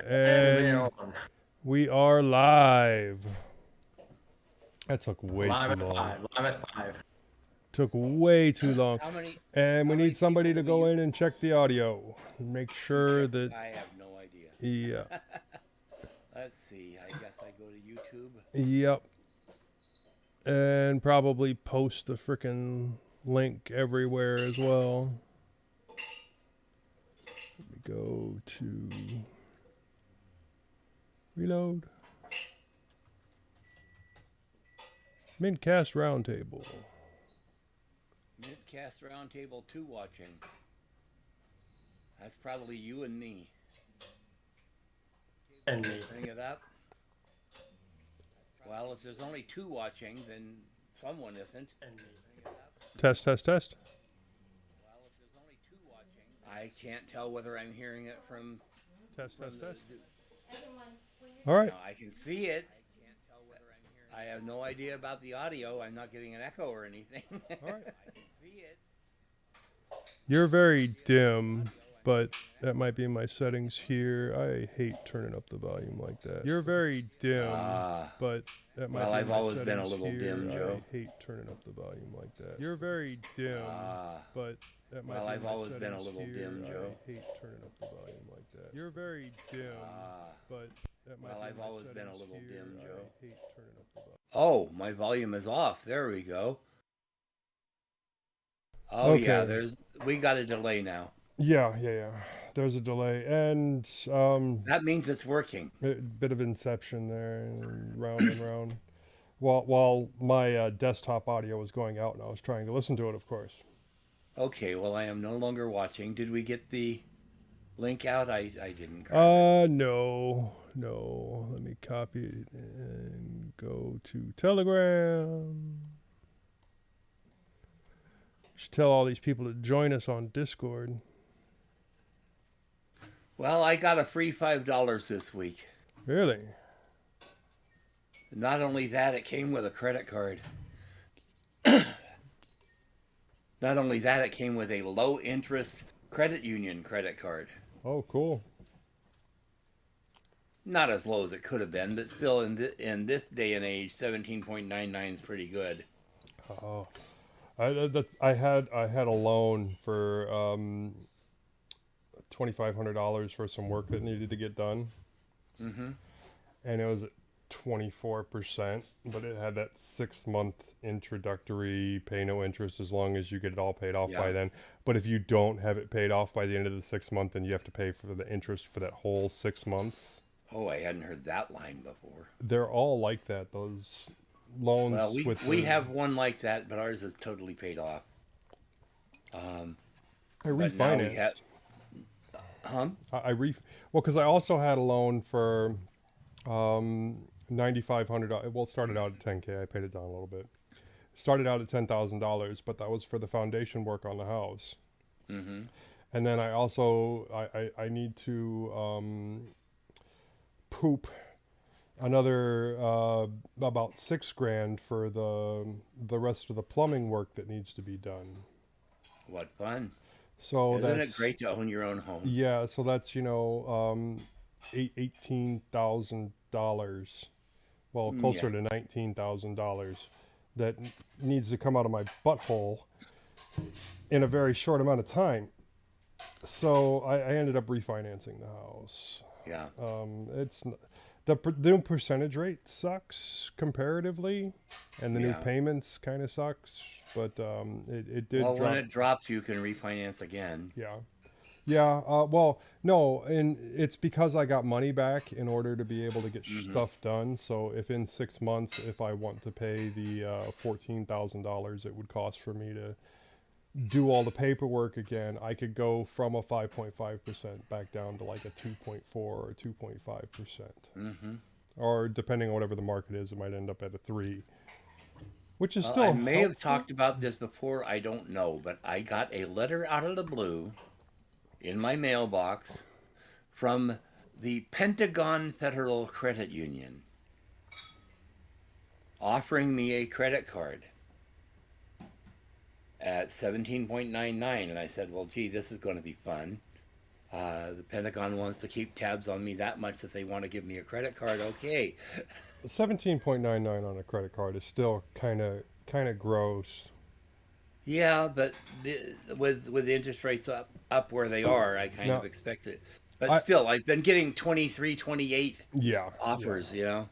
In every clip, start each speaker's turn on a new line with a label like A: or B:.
A: And we are live. That took way
B: Live
A: too
B: at
A: long.
B: 5. Live at 5.
A: Took way too long. And we
C: how many
A: need somebody to
C: people
A: go
C: will
A: in and check the audio. Make sure that.
C: I have no idea.
A: Yeah.
C: Let's see. I guess I go to YouTube.
A: Yep. And probably post the frickin' link everywhere as well. Let me go to reload. mintCast Roundtable.
C: mintCast Roundtable 2 watching. That's probably you and me.
B: And me.
C: Bring it up. Well, if there's only 2 watching, then someone isn't.
B: And me.
A: Test, test, test.
C: Well, if there's only 2 watching, I can't tell whether I'm hearing it from.
A: Test, test, test.
D: Everyone,
A: All right.
C: No, I can see it. I can't tell whether I'm hearing. I have no idea about the audio. I'm not getting an echo or anything.
A: All right.
C: I can see it.
A: You're very dim, but that might be in my settings here. I hate turning up the volume like that. You're very dim, but that might
C: Well,
A: be
C: I've
A: in my
C: always been a
A: settings
C: little
A: here.
C: dim, Joe.
A: I hate turning up the volume like that. You're very dim, but that might
C: Well,
A: be
C: I've
A: in my
C: always been a
A: settings
C: little
A: here.
C: dim, Joe.
A: I hate turning up the volume like that. You're very dim, but that might
C: Well,
A: be in
C: I've
A: my
C: always been a
A: settings
C: little
A: here.
C: dim, Joe.
A: I hate turning up the volume.
C: Oh, my volume is off. There we go. Oh yeah,
A: Okay.
C: we got a delay now.
A: Yeah. There's a delay, and
C: That means it's working.
A: a bit of inception there, and round. While my desktop audio was going out, and I was trying to listen to it, of course.
C: Okay, well I am no longer watching. Did we get the link out? I didn't.
A: No. Let me copy it and go to Telegram. Just tell all these people to join us on Discord.
C: Well, I got a free $5 this week.
A: Really?
C: Not only that, it came with a credit card. Not only that, it came with a low interest credit union credit card.
A: Oh, cool.
C: Not as low as it could have been, but still in this day and age, 17.99 is pretty good.
A: Oh, I had a loan for $2,500 for some work that needed to get done, and it was at 24%, but it had that 6-month introductory pay no interest as long as you get it all paid off by then. But if you don't have it paid off by the end of the 6th month, then you have to pay for the interest for that whole 6 months.
C: Oh, I hadn't heard that line before.
A: They're all like that. Those loans.
C: Well, we have one like that, but ours is totally paid off.
A: I refinanced.
C: Huh?
A: Well, because I also had a loan for $9,500. Well, it started out at $10K. I paid it down a little bit. Started out at $10,000, but that was for the foundation work on the house.
C: Mm-hmm.
A: And then I also I need to poop another about $6,000 for the rest of the plumbing work that needs to be done.
C: What fun!
A: So
C: Isn't it great to own your own home?
A: Yeah, so that's $18,000. Well, closer to $19,000 that needs to come out of my butthole in a very short amount of time. So I ended up refinancing the house.
C: Yeah.
A: It's the new percentage rate sucks comparatively, and the new payments kind of sucks. But it did.
C: Well, when it drops, you can refinance again.
A: Yeah. Well, no, and it's because I got money back in order to be able to get stuff done. So if in 6 months, if I want to pay the $14,000 it would cost for me to do all the paperwork again, I could go from a 5.5% back down to like a 2.4 or 2.5%.
C: Mm-hmm.
A: Or depending on whatever the market is, it might end up at a 3. Which is still
C: I may have talked about this before, I don't know, but I got a letter out of the blue in my mailbox from the Pentagon Federal Credit Union offering me a credit card at 17.99, and I said, well, gee, this is going to be fun. The Pentagon wants to keep tabs on me that much that they want to give me a credit card. Okay.
A: 17.99 on a credit card is still kind of gross.
C: Yeah, but with the interest rates up where they are, I kind of
A: Now,
C: expect it. But
A: I
C: still, I've been getting 23, 28
A: yeah, yeah.
C: offers, you know.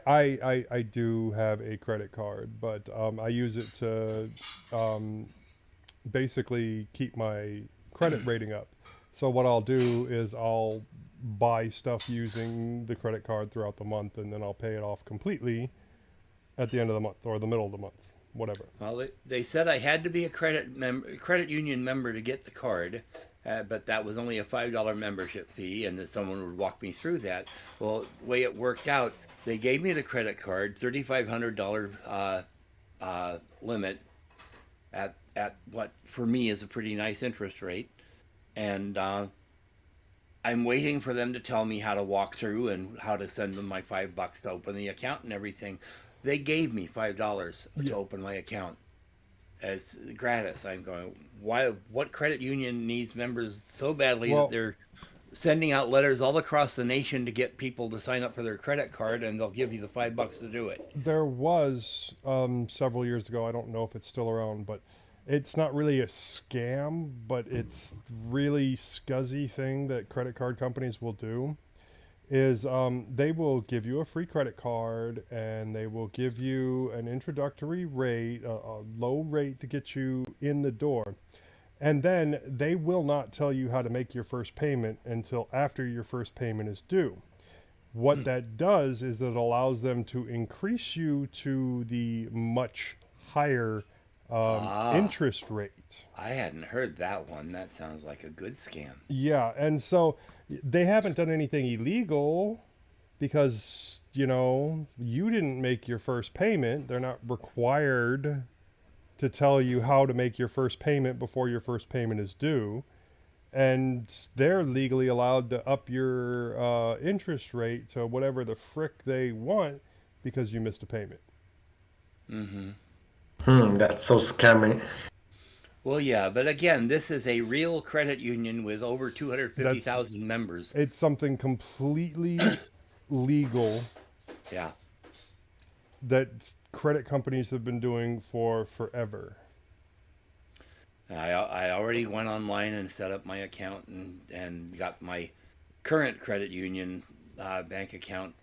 A: I do have a credit card, but I use it to basically keep my credit rating up. So what I'll do is I'll buy stuff using the credit card throughout the month, and then I'll pay it off completely at the end of the month or the middle of the month, whatever.
C: Well, they said I had to be a credit union member to get the card, but that was only a $5 membership fee, and that someone would walk me through that. Well, the way it worked out, they gave me the credit card, $3,500 limit at what for me is a pretty nice interest rate, and I'm waiting for them to tell me how to walk through and how to send them my $5 to open the account and everything. They gave me $5
A: Yeah.
C: to open my account as gratis. I'm going, why? What credit union needs members so badly that
A: Well,
C: they're sending out letters all across the nation to get people to sign up for their credit card, and they'll give you the $5 to do it.
A: there was several years ago. I don't know if it's still around, but it's not really a scam, but it's really scuzzy thing that credit card companies will do. Is they will give you a free credit card and they will give you an introductory rate, a low rate to get you in the door. And then they will not tell you how to make your first payment until after your first payment is due. What that does is it allows them to increase you to the much higher
C: Ah,
A: interest rate.
C: I hadn't heard that one. That sounds like a good scam.
A: Yeah, and so they haven't done anything illegal because, you didn't make your first payment. They're not required to tell you how to make your first payment before your first payment is due. And they're legally allowed to up your interest rate to whatever the frick they want because you missed a payment.
C: Mm-hmm.
B: That's so scammy.
C: Well, yeah, but again, this is a real credit union with over
A: That's
C: 250,000 members.
A: It's something completely legal
C: Yeah.
A: that credit companies have been doing for forever.
C: I already went online and set up my account and got my current credit union bank account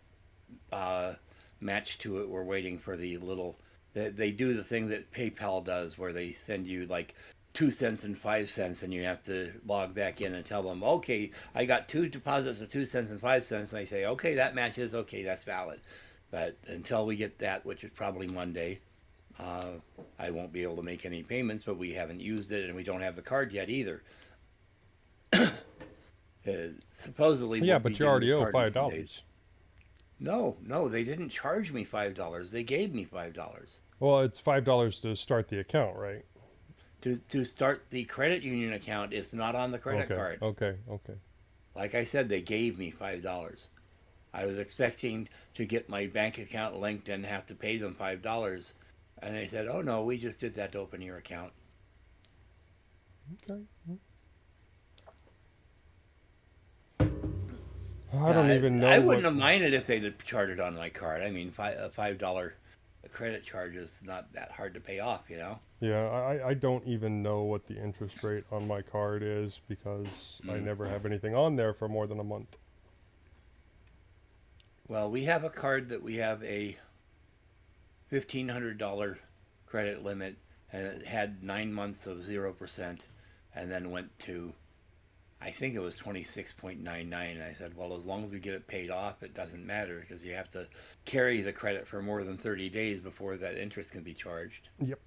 C: uh, matched to it. We're waiting for the little. They do the thing that PayPal does, where they send you like 2 cents and 5 cents, and you have to log back in and tell them, okay, I got two deposits of 2 cents and 5 cents. And they say, okay, that matches. Okay, that's valid. But until we get that, which is probably Monday, uh, I won't be able to make any payments. But we haven't used it, and we don't have the card yet either. Supposedly,
A: Yeah,
C: we'll be
A: but you
C: getting the
A: already owe
C: card in a
A: five
C: few days.
A: dollars.
C: No, no, they didn't charge me $5. They gave me $5
A: Well, it's $5 to start the account, right?
C: to start the credit union account. It's not on the credit
A: Okay,
C: card.
A: okay, okay.
C: Like I said, they gave me $5. I was expecting to get my bank account linked and have to pay them $5, and they said, "Oh no, we just did that to open your account."
A: Okay. I
C: Yeah,
A: don't even
C: I
A: know
C: wouldn't
A: what.
C: have minded if they'd charged it on my card. I mean, a $5 credit charge is not that hard to pay off, you know.
A: Yeah, I don't even know what the interest rate on my card is because I
C: Mm.
A: never have anything on there for more than a month.
C: Well, we have a card that we have a $1,500 credit limit, and it had 9 months of 0%, and then went to, I think it was 26.99. And I said, well, as long as we get it paid off, it doesn't matter because you have to carry the credit for more than 30 days before that interest can be charged.
A: Yep.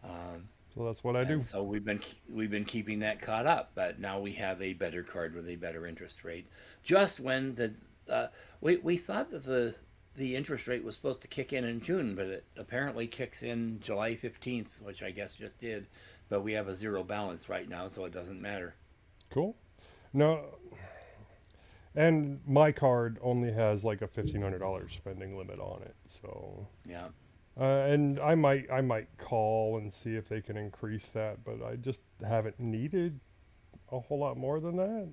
C: Um,
A: So that's what I
C: and
A: do.
C: so we've been keeping that caught up, but now we have a better card with a better interest rate. Just when uh, we thought that the interest rate was supposed to kick in June, but it apparently kicks in July 15th, which I guess just did. But we have a zero balance right now, so it doesn't matter.
A: Cool. No, and my card only has like a $1,500 spending limit on it. So,
C: Yeah.
A: and I might call and see if they can increase that, but I just haven't needed a whole lot more than that.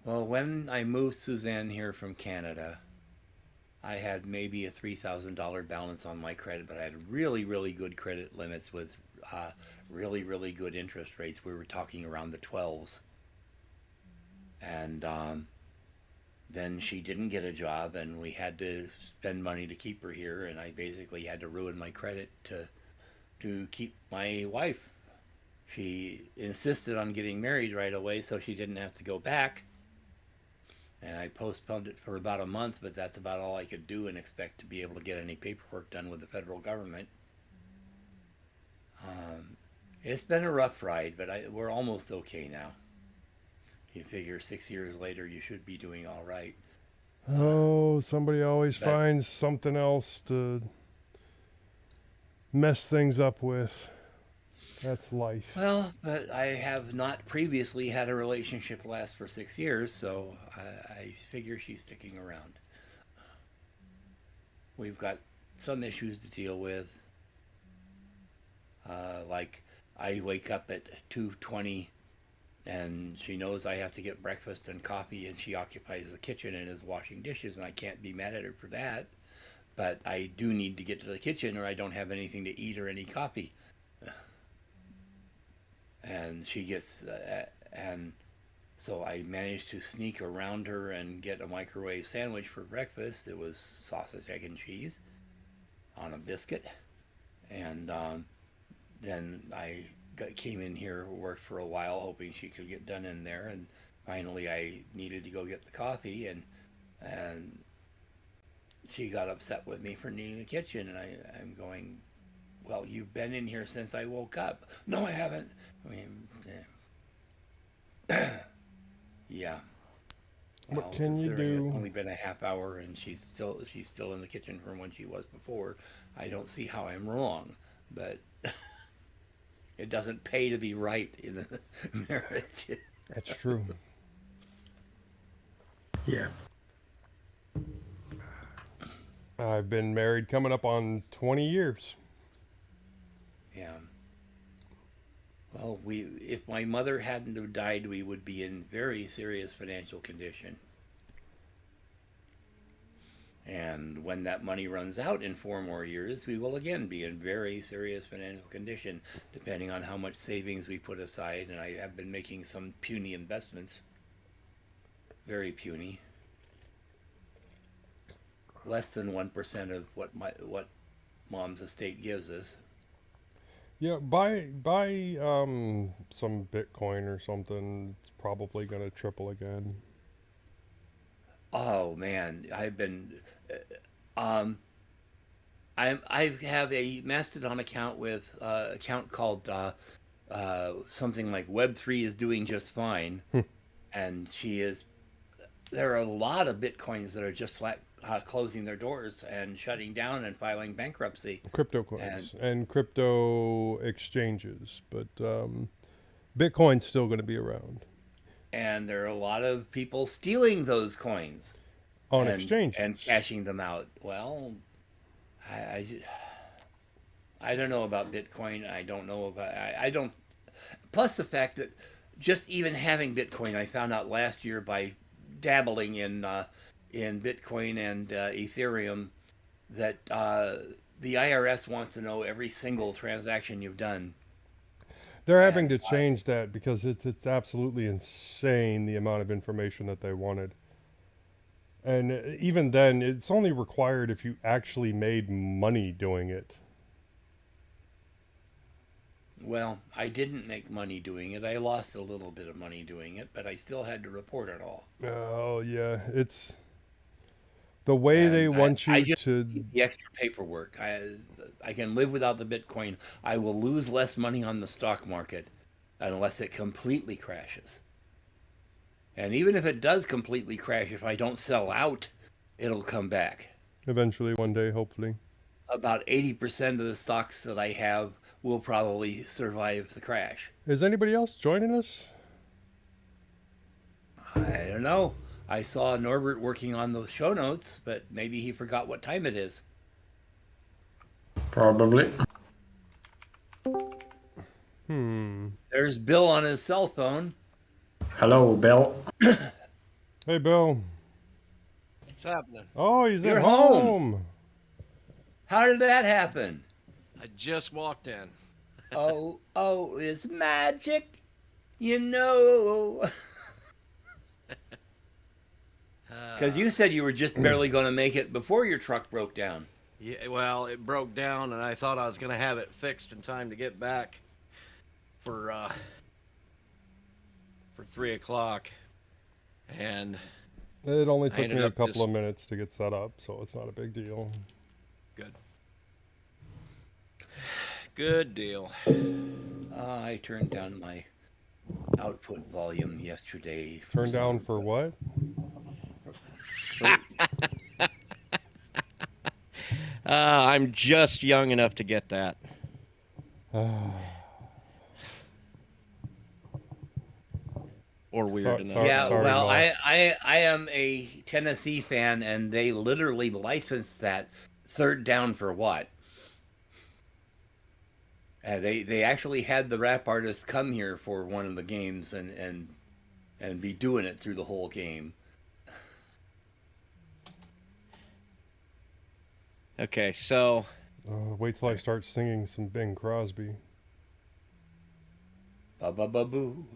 C: Well, when I moved Suzanne here from Canada, I had maybe a $3,000 balance on my credit, but I had really, really good credit limits with really, really good interest rates. We were talking around the 12s. And then she didn't get a job, and we had to spend money to keep her here, and I basically had to ruin my credit to keep my wife. She insisted on getting married right away so she didn't have to go back. And I postponed it for about a month, but that's about all I could do and expect to be able to get any paperwork done with the federal government. It's been a rough ride, but we're almost okay now. You figure 6 years later, you should be doing all right.
A: Oh, somebody always finds something else to mess things up with. That's life.
C: Well, but I have not previously had a relationship last for 6 years, so I figure she's sticking around. We've got some issues to deal with. Like, I wake up at 2:20, and she knows I have to get breakfast and coffee, and she occupies the kitchen and is washing dishes, and I can't be mad at her for that. But I do need to get to the kitchen, or I don't have anything to eat or any coffee. And she gets, and so I managed to sneak around her and get a microwave sandwich for breakfast. It was sausage, egg, and cheese on a biscuit. And then I came in here, worked for a while, hoping she could get done in there. And finally, I needed to go get the coffee, and she got upset with me for needing the kitchen. And I'm going, well, you've been in here since I woke up. No, I haven't. I mean, yeah.
A: What can you
C: considering
A: do?
C: It's only been a half hour, and she's still in the kitchen from when she was before. I don't see how I'm wrong, but it doesn't pay to be right in a marriage.
A: That's true.
B: Yeah.
A: I've been married coming up on 20 years.
C: Yeah. Well, if my mother hadn't have died, we would be in very serious financial condition. And when that money runs out in 4 more years, we will again be in very serious financial condition, depending on how much savings we put aside. And I have been making some puny investments. Very puny. Less than 1% of what Mom's estate gives us.
A: Yeah, buy some Bitcoin or something. It's probably gonna triple again.
C: Oh man, I've been, I have a Mastodon account with account called something like Web3 is doing just fine, and there are a lot of Bitcoins that are just flat closing their doors and shutting down and filing bankruptcy.
A: Crypto coins and crypto exchanges, but Bitcoin's still going to be around
C: And there are a lot of people stealing those coins
A: on exchange
C: and cashing them out. Well, I don't know about Bitcoin. I don't know about I don't. Plus the fact that just even having Bitcoin, I found out last year by dabbling in Bitcoin and Ethereum that the IRS wants to know every single transaction you've done.
A: They're having to change that because it's absolutely insane the amount of information that they wanted. And even then, it's only required if you actually made money doing it.
C: Well, I didn't make money doing it. I lost a little bit of money doing it, but I still had to report it all.
A: Oh, yeah. It's the way they want you
C: I just
A: to...
C: need the extra paperwork. I can live without the Bitcoin. I will lose less money on the stock market unless it completely crashes. And even if it does completely crash, if I don't sell out, it'll come back.
A: Eventually, one day, hopefully.
C: About 80% of the stocks that I have will probably survive the crash.
A: Is anybody else joining us?
C: I don't know. I saw Norbert working on the show notes, but maybe he forgot what time it is.
B: Probably.
C: There's Bill on his cell phone.
B: Hello, Bill.
A: Hey, Bill.
D: What's happening?
A: Oh, he's
C: You're
A: at
C: home.
A: home.
C: How did that happen?
D: I just walked in.
C: Oh, it's magic. You know. Because you said you were just barely going to make it before your truck broke down.
D: Yeah, well, it broke down, and I thought I was going to have it fixed in time to get back for 3 o'clock. And
A: It only
D: I
A: took
D: ended
A: me a
D: up
A: couple
D: just-
A: of minutes to get set up, so it's not a big deal.
D: good deal.
C: I turned down my output volume yesterday.
A: Turn down for what?
D: I'm just young enough to get that. Or weird enough.
C: Yeah,
A: Sorry,
C: well,
A: boss.
C: I am a Tennessee fan, and they literally licensed that third down for what? They actually had the rap artist come here for one of the games and be doing it through the whole game.
D: Okay, so
A: Wait till I start singing some Bing Crosby.
C: Ba-ba-ba-boo.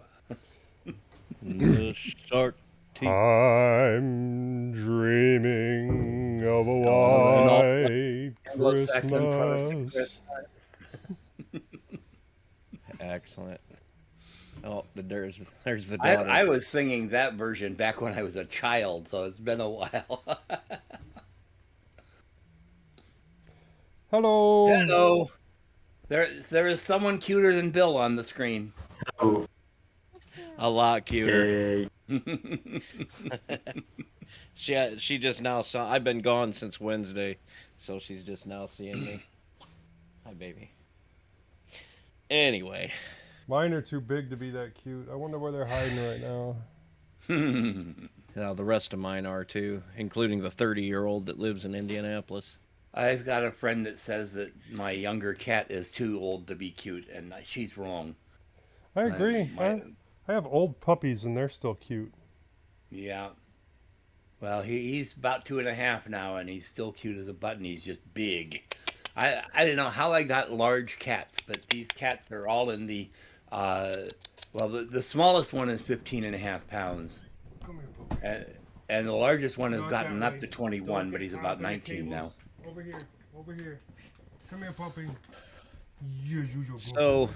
D: the shark teeth.
A: I'm dreaming of a white
C: Anglo-Saxon Protestant
A: Christmas.
D: Excellent. Oh, there's the
C: I
D: daughter.
C: was singing that version back when I was a child, so it's been a while.
A: Hello.
C: Hello. There is someone cuter than Bill on the screen.
B: Oh,
D: A lot cuter.
B: yay.
D: She just now saw. I've been gone since Wednesday, so she's just now seeing me. Hi, baby. Anyway,
A: Mine are too big to be that cute. I wonder where they're hiding right now.
D: the rest of mine are too, including the 30-year-old that lives in Indianapolis.
C: I've got a friend that says that my younger cat is too old to be cute, and she's wrong.
A: I agree. I have old puppies and they're still cute.
C: Yeah. Well, he's about 2.5 now, and he's still cute as a button. He's just big. I don't know how I got large cats, but these cats are all in the, the smallest one is 15.5 pounds.
A: Come here, puppy.
C: And the largest one has
A: Not
C: gotten
A: that
C: up
A: way.
C: to 21, but he's about 19 now.
A: Over here. Over here. Come here, puppy. Yes, usual.
D: So,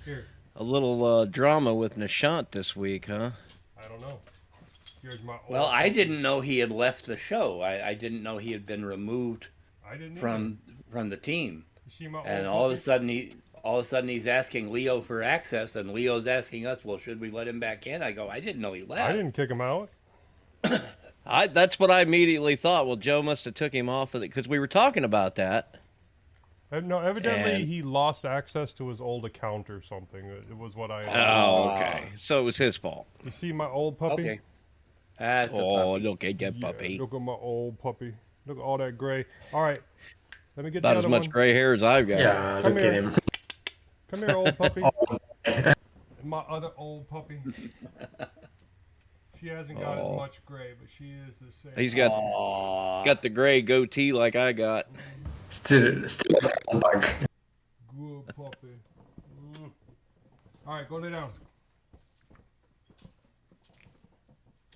A: Here.
D: a little drama with Nishant this week, huh?
A: I don't know. Here's my old
C: Well, I
A: puppy.
C: didn't know he had left the show. I didn't know he had been removed
A: I didn't
C: from the team.
A: You see my
C: And
A: old
C: all of a
A: puppy?
C: sudden he's asking Leo for access, and Leo's asking us, well, should we let him back in? I go, I didn't know he left.
A: I didn't kick him out.
D: That's what I immediately thought. Well, Joe must have took him off of it because we were talking about that.
A: No, evidently
D: And-
A: he lost access to his old account or something. It was what I.
D: Oh, okay. So it was his fault.
A: You see my old puppy?
C: Okay. That's a
D: Oh,
C: puppy.
D: look at that
A: Yeah,
D: puppy.
A: look at my old puppy. Look at all that gray. All right, let me get
D: About
A: the
D: as
A: other
D: much
A: one.
D: gray hair as I've got.
B: Yeah,
A: Come
B: look
A: here.
B: at him.
A: Come here, old puppy. My other old puppy. She hasn't got as
D: Oh.
A: much gray, but she is the same.
D: He's got
C: Aw.
D: the gray goatee like I got.
B: Still a bug.
A: Good puppy. All right, go lay down.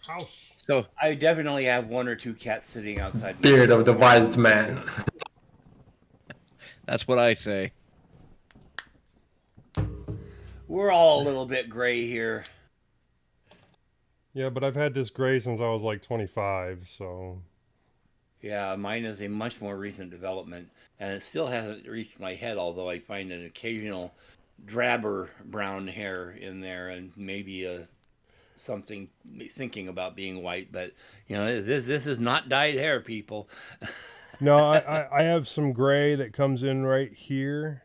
A: House.
D: So
C: I definitely have one or two cats sitting outside. my
B: Beard
C: door.
B: of the wise man.
D: that's what I say.
C: We're all a little bit gray here.
A: Yeah, but I've had this gray since I was like 25, so.
C: Yeah, mine is a much more recent development, and it still hasn't reached my head, although I find an occasional drabber brown hair in there, and maybe something thinking about being white. But this is not dyed hair, people.
A: No, I have some gray that comes in right here,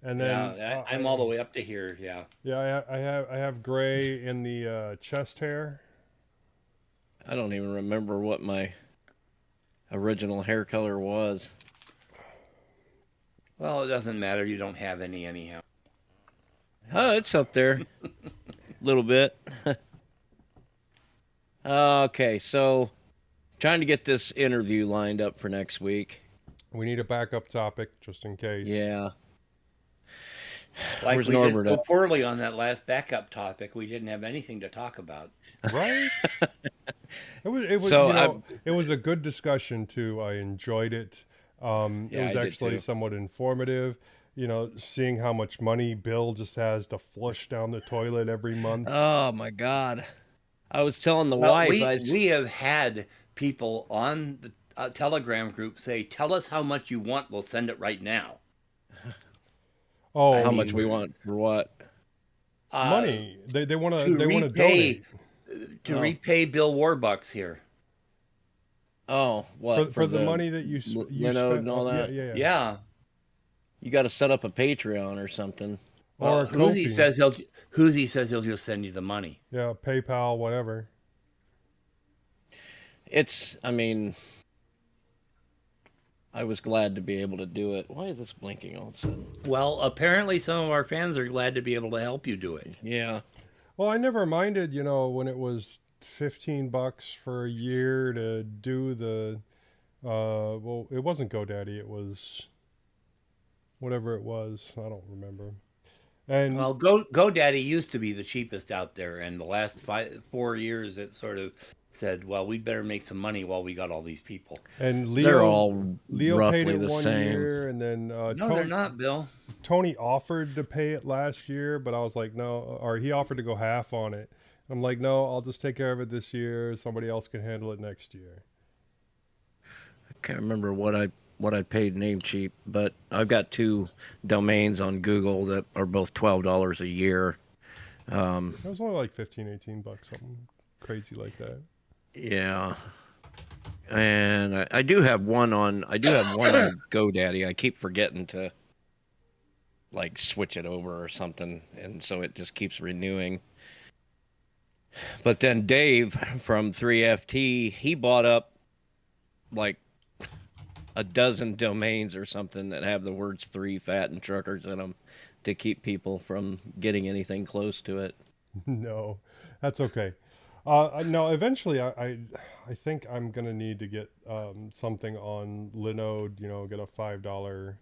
A: and then
C: Yeah, I'm all the way up to here. Yeah.
A: Yeah, I have gray in the chest hair.
D: I don't even remember what my original hair color was.
C: Well, it doesn't matter. You don't have any anyhow.
D: Oh, it's up there. A little bit. Okay, so trying to get this interview lined up for next week.
A: We need a backup topic just in case.
D: Yeah.
C: Like
D: Where's
C: we did
D: Norbert
C: so
D: at?
C: poorly on that last backup topic, we didn't have anything to talk about.
A: Right? It was
D: So
A: you know, it was a good discussion too. I enjoyed it. It
D: Yeah,
A: was
D: I did
A: actually
D: too.
A: somewhat informative. You know, seeing how much money Bill just has to flush down the toilet every month.
D: Oh my God. I was telling the
C: Well,
D: wife,
C: we have had people on the Telegram group say, "Tell us how much you want. We'll send it right now."
A: Oh,
D: how
C: I
D: much
C: mean,
D: we want for what?
A: money. They want
C: to
A: to
C: repay
A: donate
C: to
D: Oh.
C: repay Bill Warbucks here.
D: Oh, what
A: for the money that you
D: Linode
A: spent.
D: and all
A: Yeah,
D: that?
A: yeah, yeah.
C: Yeah.
D: You got to set up a Patreon or something.
A: Or
C: Well,
A: a Ko-fi.
C: Hoosie says he'll just send you the money.
A: Yeah, PayPal, whatever.
D: I mean, I was glad to be able to do it. Why is this blinking all of a sudden?
C: Well, apparently some of our fans are glad to be able to help you do it.
D: Yeah.
A: Well, I never minded, when it was $15 for a year to do the well, it wasn't GoDaddy, it was whatever it was. I don't remember. And
C: Well, GoDaddy used to be the cheapest out there, and the last 4 years it sort of said, "Well, we'd better make some money while we got all these people."
A: and
D: They're
A: Leo
D: all
A: Leo paid
D: roughly
A: it
D: the
A: one
D: same.
A: year, and then
C: No, they're not, Bill.
A: Tony offered to pay it last year, but I was like, no, or he offered to go half on it. I'm like, no, I'll just take care of it this year. Somebody else can handle it next year.
D: I can't remember what I paid Namecheap, but I've got 2 domains on Google that are both $12 a year.
A: It was only like 15, $18, something crazy like that.
D: Yeah. And I do have one on GoDaddy. I keep forgetting to like switch it over or something, and so it just keeps renewing. But then Dave from 3FT, he bought up like a dozen domains or something that have the words 3 fat and truckers in them to keep people from getting anything close to it.
A: No, that's okay. No, eventually I think I'm gonna need to get something on Linode. Get a $5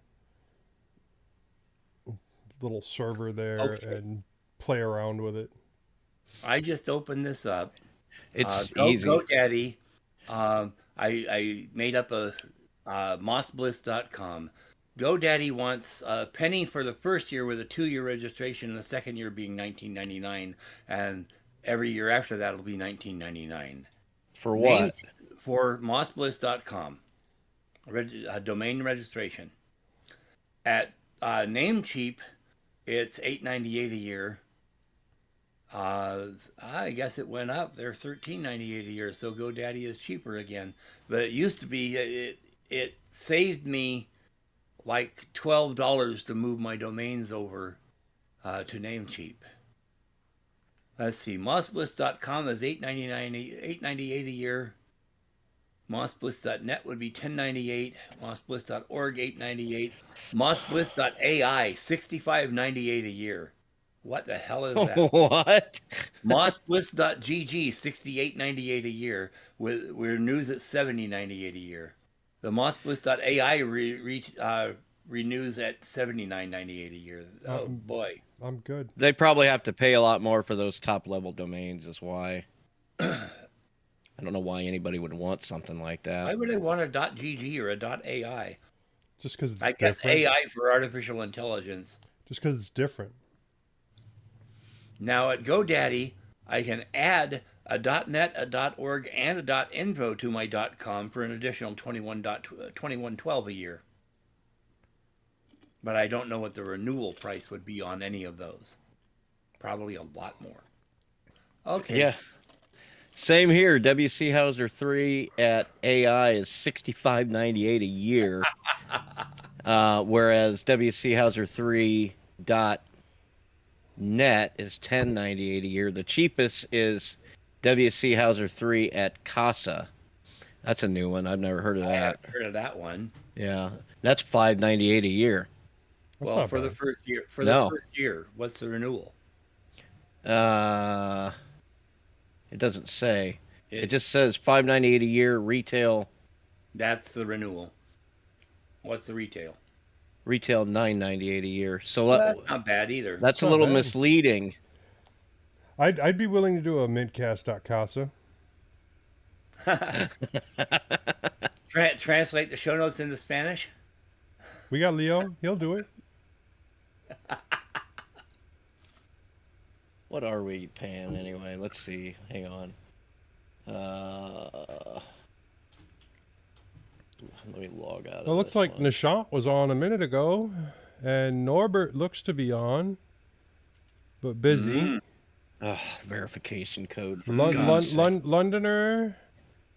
A: little server there
C: Okay.
A: and play around with it.
C: I just opened this up.
D: It's easy.
C: GoDaddy. I made up a mossbliss.com. GoDaddy wants a penny for the first year with a 2-year registration, and the second year being $19.99, and every year after that will be $19.99.
D: For what?
C: For mossbliss.com. Domain registration. At Namecheap, it's $8.98 a year. I guess it went up. They're $13.98 a year, so GoDaddy is cheaper again. But it used to be it saved me like $12 to move my domains over to Namecheap. Let's see, mossbliss.com is $8.98 a year. Mossbliss.net would be $10.98. Mossbliss.org $8.98. Mossbliss.ai $65.98 a year. What the hell is that?
D: What?
C: Mossbliss.gg $68.98 a year. With renews at $70.98 a year. The Mossbliss.ai renews at $79.98 a year. Oh boy.
A: I'm good.
D: They probably have to pay a lot more for those top level domains, is why. I don't know why anybody would want something like that.
C: Why would I want a .gg or a .ai?
A: Just because it's
C: I guess
A: different.
C: AI for artificial intelligence.
A: Just because it's different.
C: Now at GoDaddy, I can add a .net, a .org, and a .info to my .com for an additional $21.12 a year. But I don't know what the renewal price would be on any of those. Probably a lot more. Okay.
D: Yeah. Same here. WC Hauser 3 at AI is $65.98 a year, whereas WC Hauser 3 .net is $10.98 a year. The cheapest is WC Hauser 3 at Casa. That's a new one. I've never heard of
C: I
D: that.
C: haven't heard of that one.
D: Yeah, that's $5.98 a year.
C: Well,
A: not
C: for the
A: bad.
C: first year,
D: No.
C: what's the renewal?
D: It doesn't say. It
C: It
D: just says $5.98 a year retail.
C: That's the renewal. What's the retail?
D: Retail $9.98 a year. So
C: Well, that's not bad either.
D: that's a
A: not
D: little
A: bad.
D: misleading.
A: I'd be willing to do a mintcast.casa.
C: Translate the show notes into Spanish.
A: We got Leo. He'll do it.
D: What are we paying anyway? Let's see. Hang on. Let me log out.
A: Well, it looks like Nishant was on a minute ago, and Norbert looks to be on, but busy.
D: Verification code. For
A: Londoner,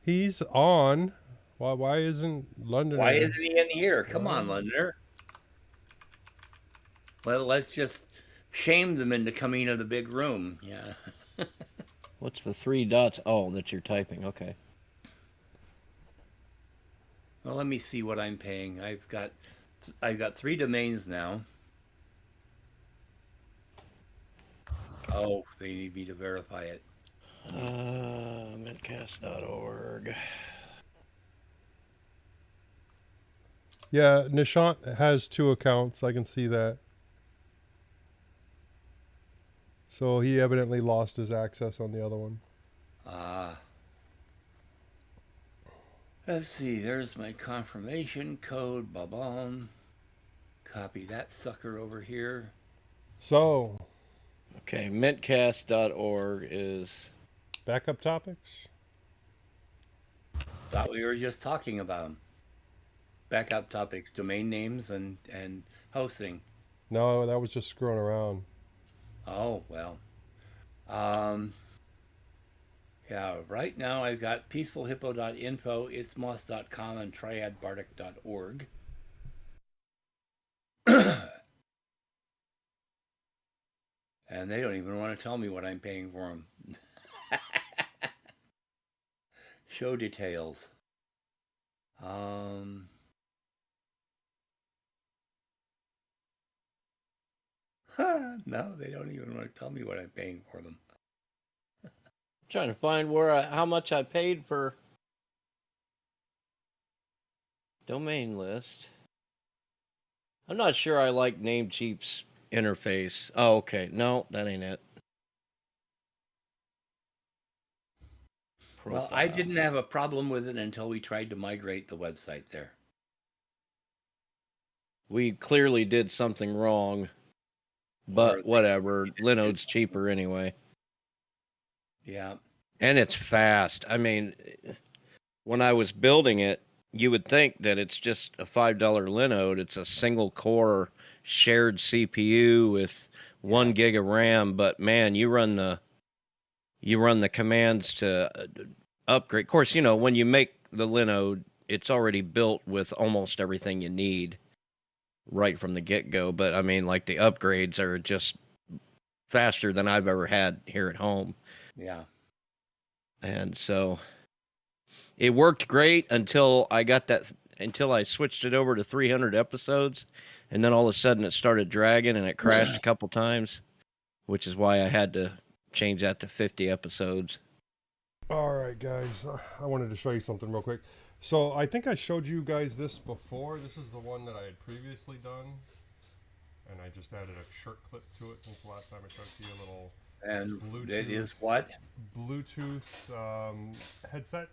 A: he's on. Why isn't Londoner?
C: Why isn't he in here? Come on, Londoner. Well, let's just shame them into coming to the big room. Yeah.
D: What's the 3 dots? Oh, that you're typing. Okay.
C: Well, let me see what I'm paying. I've got 3 domains now. Oh, they need me to verify it.
D: mintcast.org.
A: Yeah, Nishant has 2 accounts. I can see that. So he evidently lost his access on the other one.
C: Let's see. There's my confirmation code. Ba-bum. Copy that sucker over here.
A: So,
D: Okay, mintcast.org is
A: backup topics?
C: Thought we were just talking about them. Backup topics, domain names, and hosting.
A: No, that was just screwing around.
C: Oh, well. Yeah, right now I've got peacefulhippo.info, itsmoss.com, and triadbardic.org. And they don't even want to tell me what I'm paying for them. Show details. No, they don't even want to tell me what I'm paying for them.
D: trying to find how much I paid for domain list. I'm not sure I like Namecheap's interface. Oh, okay. No, that ain't it.
C: Well, I didn't have a problem with it until we tried to migrate the website there.
D: We clearly did something wrong, but whatever. Linode's cheaper anyway.
C: Yeah.
D: And it's fast. I mean, when I was building it, you would think that it's just a $5 Linode. It's a single core shared CPU with 1 gig of RAM. But man, you run the commands to upgrade. Of course, when you make the Linode, it's already built with almost everything you need right from the get-go. But I mean, like the upgrades are just faster than I've ever had here at home.
C: Yeah.
D: And so it worked great until I switched it over to 300 episodes, and then all of a sudden it started dragging and it crashed a couple times, which is why I had to change that to 50 episodes.
A: All right, guys. I wanted to show you something real quick. So I think I showed you guys this before. This is the one that I had previously done. And I just added a shirt clip to it since the last time I showed you a little
C: And
A: Bluetooth,
C: it is what?
A: Bluetooth headset.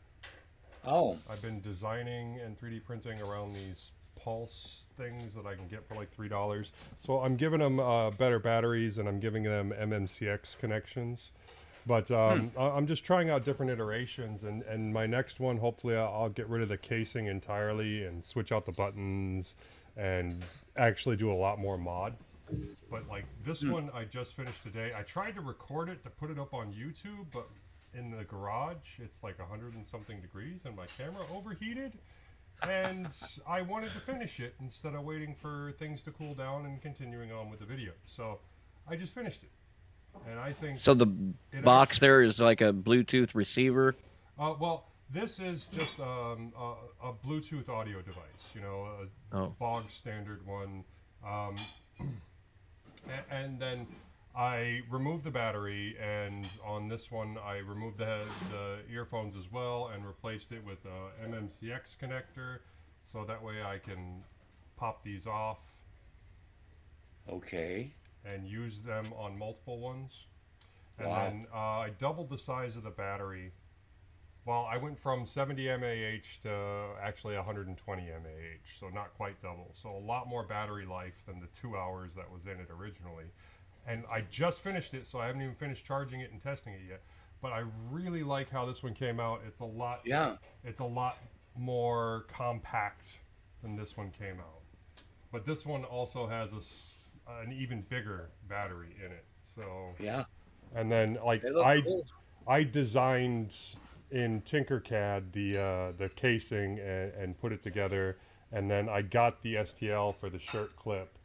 C: Oh.
A: I've been designing and 3D printing around these Pulse things that I can get for like $3. So I'm giving them better batteries, and I'm giving them MMCX connections. But I'm just trying out different iterations, and my next one, hopefully I'll get rid of the casing entirely and switch out the buttons and actually do a lot more mod. But like this one I just finished today. I tried to record it to put it up on YouTube, but in the garage it's like 100 and something degrees and my camera overheated, and I wanted to finish it instead of waiting for things to cool down and continuing on with the video. So I just finished it. And I think
D: so the box there is like a Bluetooth receiver.
A: Well, this is just a Bluetooth audio device, a bog standard one. And then I removed the battery, and on this one I removed the earphones as well and replaced it with a MMCX connector, so that way I can pop these off
C: Okay.
A: and use them on multiple ones. And
C: Wow.
A: then I doubled the size of the battery. Well, I went from 70 mAh to actually 120 mAh, so not quite double. So a lot more battery life than the 2 hours that was in it originally. And I just finished it, so I haven't even finished charging it and testing it yet. But I really like how this one came out. It's a lot.
C: Yeah.
A: It's a lot more compact than this one came out. But this one also has an even bigger battery in it. So.
C: Yeah.
A: And then like
C: They look cool.
A: I designed in Tinkercad the casing and put it together, and then I got the STL for the shirt clip.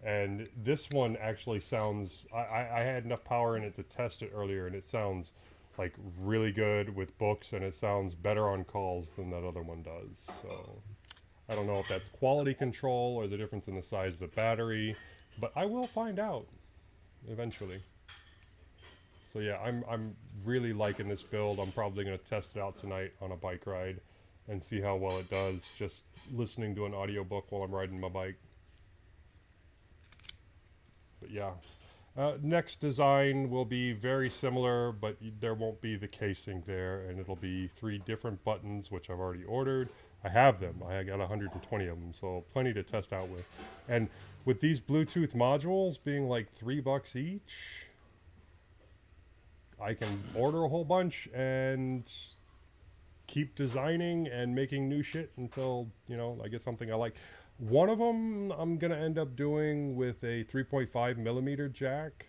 A: And this one actually sounds, I had enough power in it to test it earlier, and it sounds like really good with books, and it sounds better on calls than that other one does. So I don't know if that's quality control or the difference in the size of the battery, but I will find out eventually. So yeah, I'm really liking this build. I'm probably going to test it out tonight on a bike ride and see how well it does, just listening to an audiobook while I'm riding my bike. But yeah, next design will be very similar, but there won't be the casing there, and it'll be 3 different buttons, which I've already ordered. I have them. I got 120 of them, so plenty to test out with. And with these Bluetooth modules being like $3 each, I can order a whole bunch and keep designing and making new shit until, you know, I get something I like. One of them I'm going to end up doing with a 3.5 millimeter jack.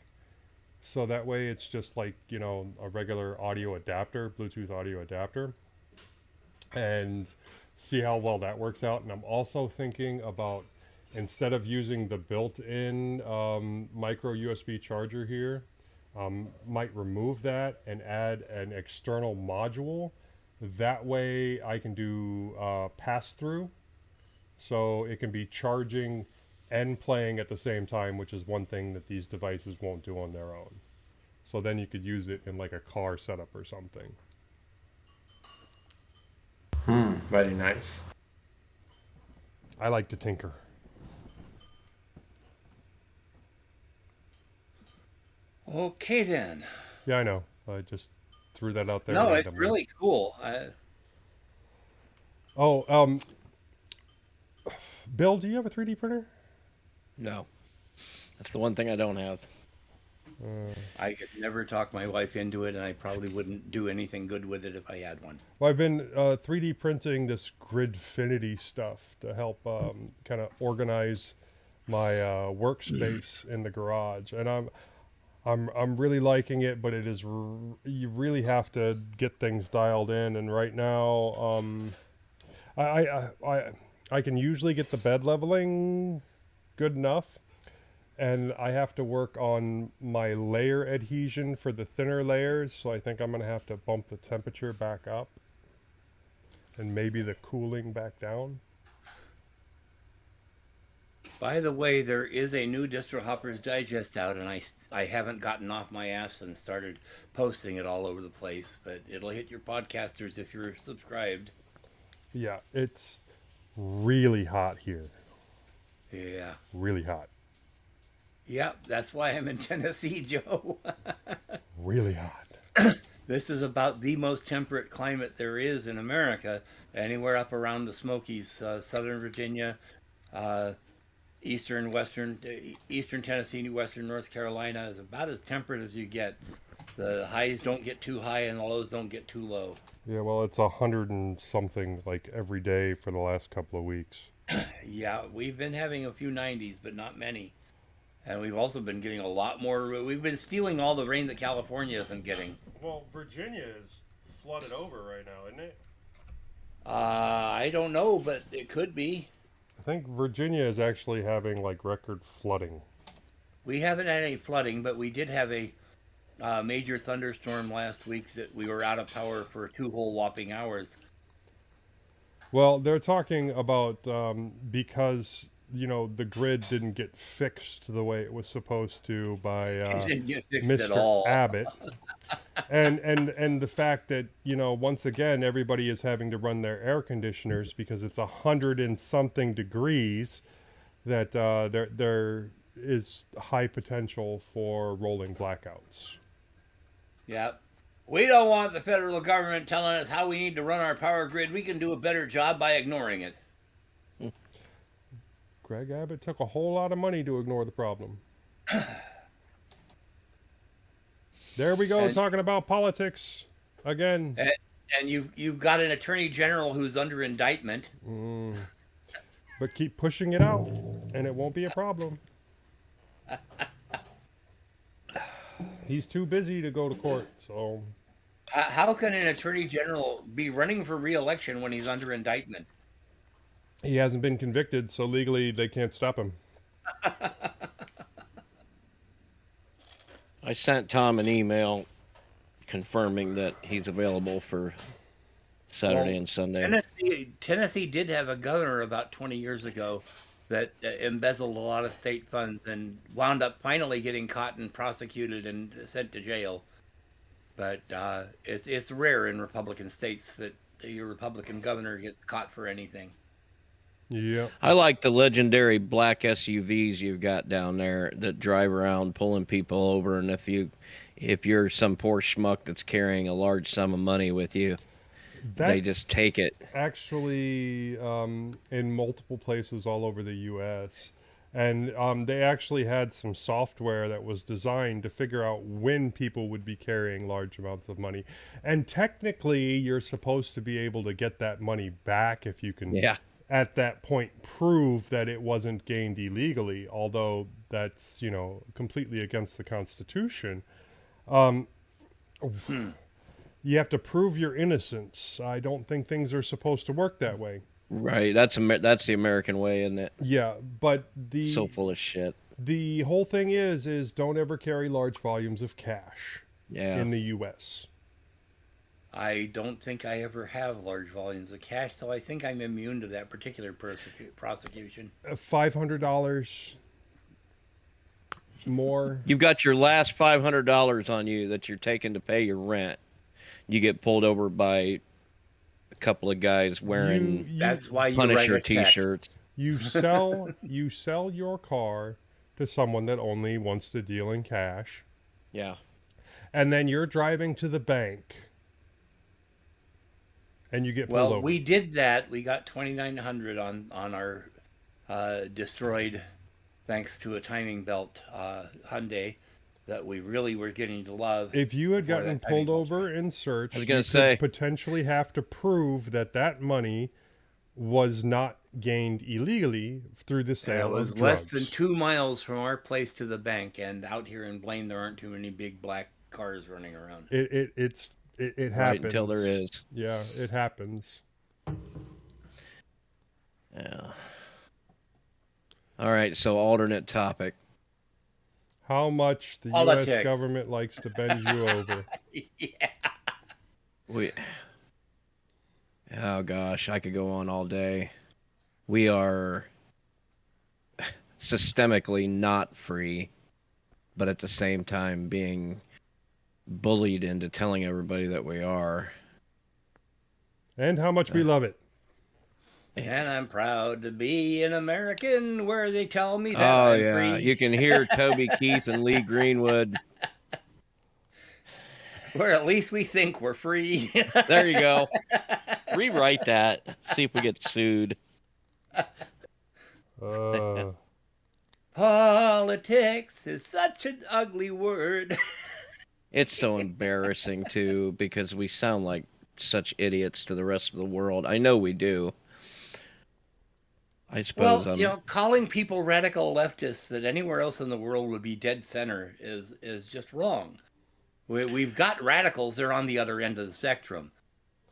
A: So that way it's just like, you know, a regular audio adapter, Bluetooth audio adapter. And see how well that works out. And I'm also thinking about, instead of using the built-in micro USB charger here, might remove that and add an external module. That way I can do pass-through, so it can be charging and playing at the same time, which is one thing that these devices won't do on their own. So then you could use it in like a car setup or something.
B: Very nice.
A: I like to tinker.
C: Okay then.
A: Yeah, I know. I just threw that out there.
C: No, it's
A: randomly.
C: really cool.
A: Oh, Bill, do you have a 3D printer?
D: No, that's the one thing I don't have.
C: I could never talk my wife into it, and I probably wouldn't do anything good with it if I had one.
A: Well, I've been 3D printing this Gridfinity stuff to help kind of organize my workspace in the garage, and I'm really liking it. But it is you really have to get things dialed in, and right now I can usually get the bed leveling good enough. And I have to work on my layer adhesion for the thinner layers, so I think I'm going to have to bump the temperature back up and maybe the cooling back down.
C: By the way, there is a new Distro Hoppers Digest out, and I haven't gotten off my ass and started posting it all over the place, but it'll hit your podcasters if you're subscribed.
A: Yeah, it's really hot here.
C: Yeah.
A: Really hot.
C: Yep, that's why I'm in Tennessee, Joe.
A: Really hot.
C: This is about the most temperate climate there is in America. Anywhere up around the Smokies, Southern Virginia, Eastern Tennessee, Western North Carolina is about as temperate as you get. The highs don't get too high and the lows don't get too low.
A: Yeah, well, it's 100 and something like every day for the last couple of weeks.
C: Yeah, we've been having a few 90s, but not many. And we've also been getting a lot more. We've been stealing all the rain that California isn't getting.
A: Well, Virginia is flooded over right now, isn't it?
C: I don't know, but it could be.
A: I think Virginia is actually having like record flooding.
C: We haven't had any flooding, but we did have a major thunderstorm last week that we were out of power for 2 whole whopping hours.
A: Well, they're talking about because the grid didn't get fixed the way it was supposed to by
C: It didn't get fixed at
A: Mr.
C: all.
A: Abbott. And the fact that once again everybody is having to run their air conditioners because it's 100 and something degrees, that there is high potential for rolling blackouts.
C: Yep. We don't want the federal government telling us how we need to run our power grid. We can do a better job by ignoring it.
A: Greg Abbott took a whole lot of money to ignore the problem. There we go, talking about politics again.
C: And you've got an attorney general who's under indictment.
A: But keep pushing it out, and it won't be a problem. He's too busy to go to court, so...
C: How can an attorney general be running for re-election when he's under indictment?
A: He hasn't been convicted, so legally they can't stop him.
D: I sent Tom an email confirming that he's available for Saturday and Sunday.
C: Tennessee did have a governor about 20 years ago that embezzled a lot of state funds and wound up finally getting caught and prosecuted and sent to jail. But it's rare in Republican states that your Republican governor gets caught for anything.
A: Yeah.
D: I like the legendary black SUVs you've got down there that drive around pulling people over, and if you're some poor schmuck that's carrying a large sum of money with you, they just take it.
A: Actually, in multiple places all over the U.S. And they actually had some software that was designed to figure out when people would be carrying large amounts of money. And technically, you're supposed to be able to get that money back if you can, at that point, prove that it wasn't gained illegally, although that's, completely against the Constitution. You have to prove your innocence. I don't think things are supposed to work that way.
D: Right, that's the American way, isn't it?
A: Yeah, but
D: so full of shit.
A: The whole thing is don't ever carry large volumes of cash in the U.S.
C: I don't think I ever have large volumes of cash, so I think I'm immune to that particular prosecution.
A: $500 more.
D: You've got your last $500 on you that you're taking to pay your rent. You get pulled over by a couple of guys wearing
C: that's why you
D: Punisher T-shirts.
A: You sell your car to someone that only wants to deal in cash.
D: Yeah.
A: And then you're driving to the bank. And you get pulled over.
C: We did that. We got $2,900 on our destroyed, thanks to a timing belt Hyundai that we really were getting to love.
A: If you had gotten pulled over and searched,
D: you could
A: potentially have to prove that money was not gained illegally through the sale of drugs. It was
C: less than 2 miles from our place to the bank, and out here in Blaine there aren't too many big black cars running around.
A: It happens.
D: Right, until there is.
A: Yeah, it happens.
D: Yeah. All right, so alternate topic.
A: How much the U.S. government likes to bend you over.
D: Oh gosh, I could go on all day. We are systemically not free, but at the same time being bullied into telling everybody that we are.
A: And how much we love it.
C: And I'm proud to be an American where they tell me that I'm free.
D: You can hear Toby Keith and Lee Greenwood.
C: Where at least we think we're free.
D: There you go. Rewrite that. See if we get sued.
C: Politics is such an ugly word.
D: It's so embarrassing, too, because we sound like such idiots to the rest of the world. I know we do. I suppose.
C: Well, calling people radical leftists that anywhere else in the world would be dead center is just wrong. We've got radicals; they're on the other end of the spectrum.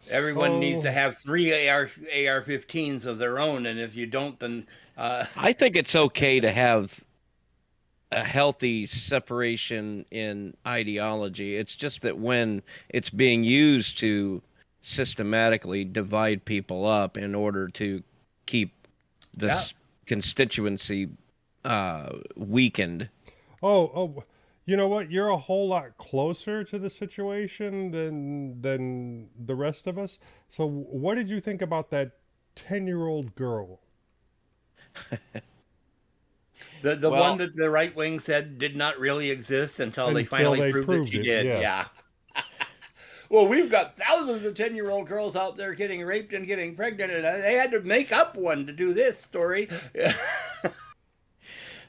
C: Everyone needs to have 3 AR-15s of their own, and if you don't, then
D: I think it's okay to have a healthy separation in ideology. It's just that when it's being used to systematically divide people up in order to keep constituency weakened.
A: Oh, you know what? You're a whole lot closer to the situation than the rest of us. So, what did you think about that 10-year-old girl?
C: The
D: Well-
C: one that the right wing said did not really exist until they
A: Until
C: finally
A: they
C: proved that
A: proved
C: she
A: it,
C: did.
A: yes.
C: Yeah. Well, we've got thousands of 10-year-old girls out there getting raped and getting pregnant, and they had to make up one to do this story.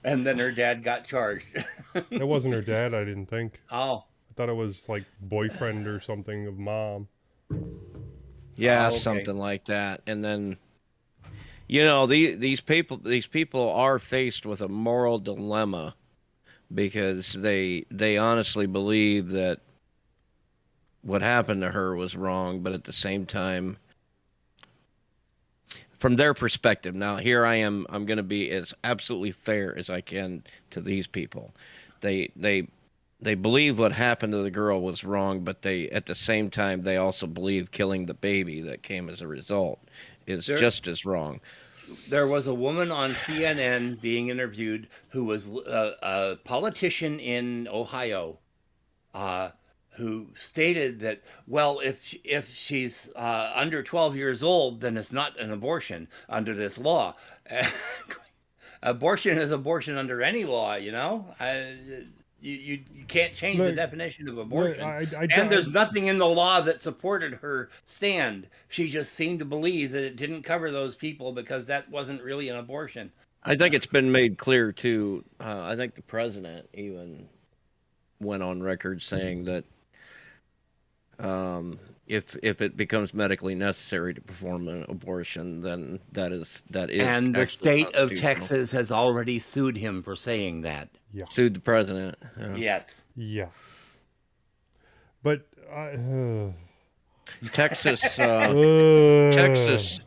C: And then her dad got charged.
A: It wasn't her dad, I didn't think.
C: Oh.
A: I thought it was like boyfriend or something of mom.
D: Yeah,
C: Oh, okay.
D: something like that. And then, you know, these people are faced with a moral dilemma because they honestly believe that what happened to her was wrong, but at the same time, from their perspective, now here I am, I'm going to be as absolutely fair as I can to these people. They believe what happened to the girl was wrong, but they at the same time they also believe killing the baby that came as a result is just as wrong.
C: There was a woman on CNN being interviewed who was a politician in Ohio, who stated that, well, if she's under 12 years old, then it's not an abortion under this law. Abortion is abortion under any law, you know. You can't change the definition of abortion. And there's nothing in the law that supported her stand. She just seemed to believe that it didn't cover those people because that wasn't really an abortion.
D: I think it's been made clear too. I think the president even went on record saying that if it becomes medically necessary to perform an abortion, then that is.
C: And the state of Texas has already sued him for saying that.
A: Yeah.
D: Sued the president.
C: Yes.
A: Yeah. But
D: Texas, Texas.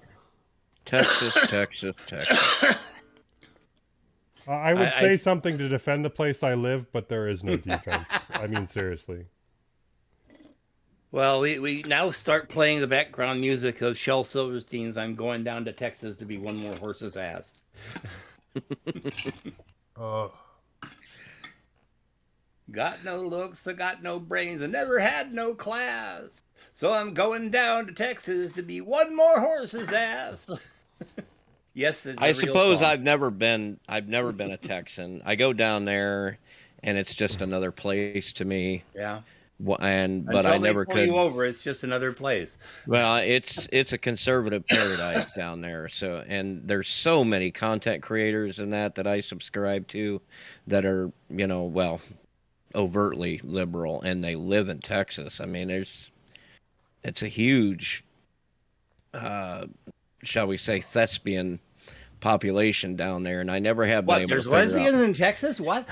A: I would say something to defend the place I live, but there is no defense. I mean, seriously.
C: Well, we now start playing the background music of Shel Silverstein's "I'm Going Down to Texas to Be One More Horse's Ass." Got no looks, I got no brains, I never had no class. So I'm going down to Texas to be one more horse's ass. Yes, that's
D: I suppose I've never been a Texan. I go down there, and it's just another place to me.
C: Yeah.
D: But
C: Until
D: I never
C: they pull
D: could.
C: you over, it's just another place.
D: Well, it's a conservative paradise down there. So, and there's so many content creators in that I subscribe to, that are overtly liberal, and they live in Texas. I mean, it's a huge, shall we say, thespian population down there, and I never have been able to figure out.
C: There's lesbians in Texas? What?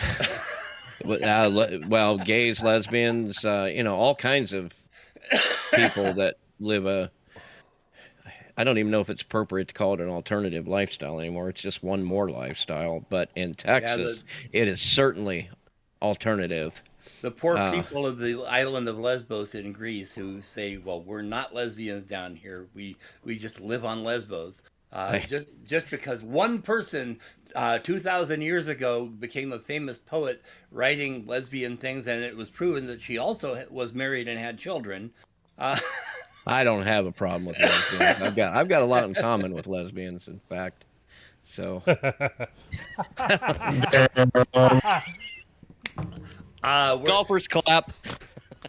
D: Well, gays, lesbians, all kinds of people that live I don't even know if it's appropriate to call it an alternative lifestyle anymore. It's just one more lifestyle. But in Texas, it is certainly alternative.
C: The poor people of the island of Lesbos in Greece who say, well, we're not lesbians down here. We just live on Lesbos. Just because one person 2,000 years ago became a famous poet writing lesbian things, and it was proven that she also was married and had children.
D: I don't have a problem with lesbians. I've got a lot in common with lesbians, in fact. So golfers clap.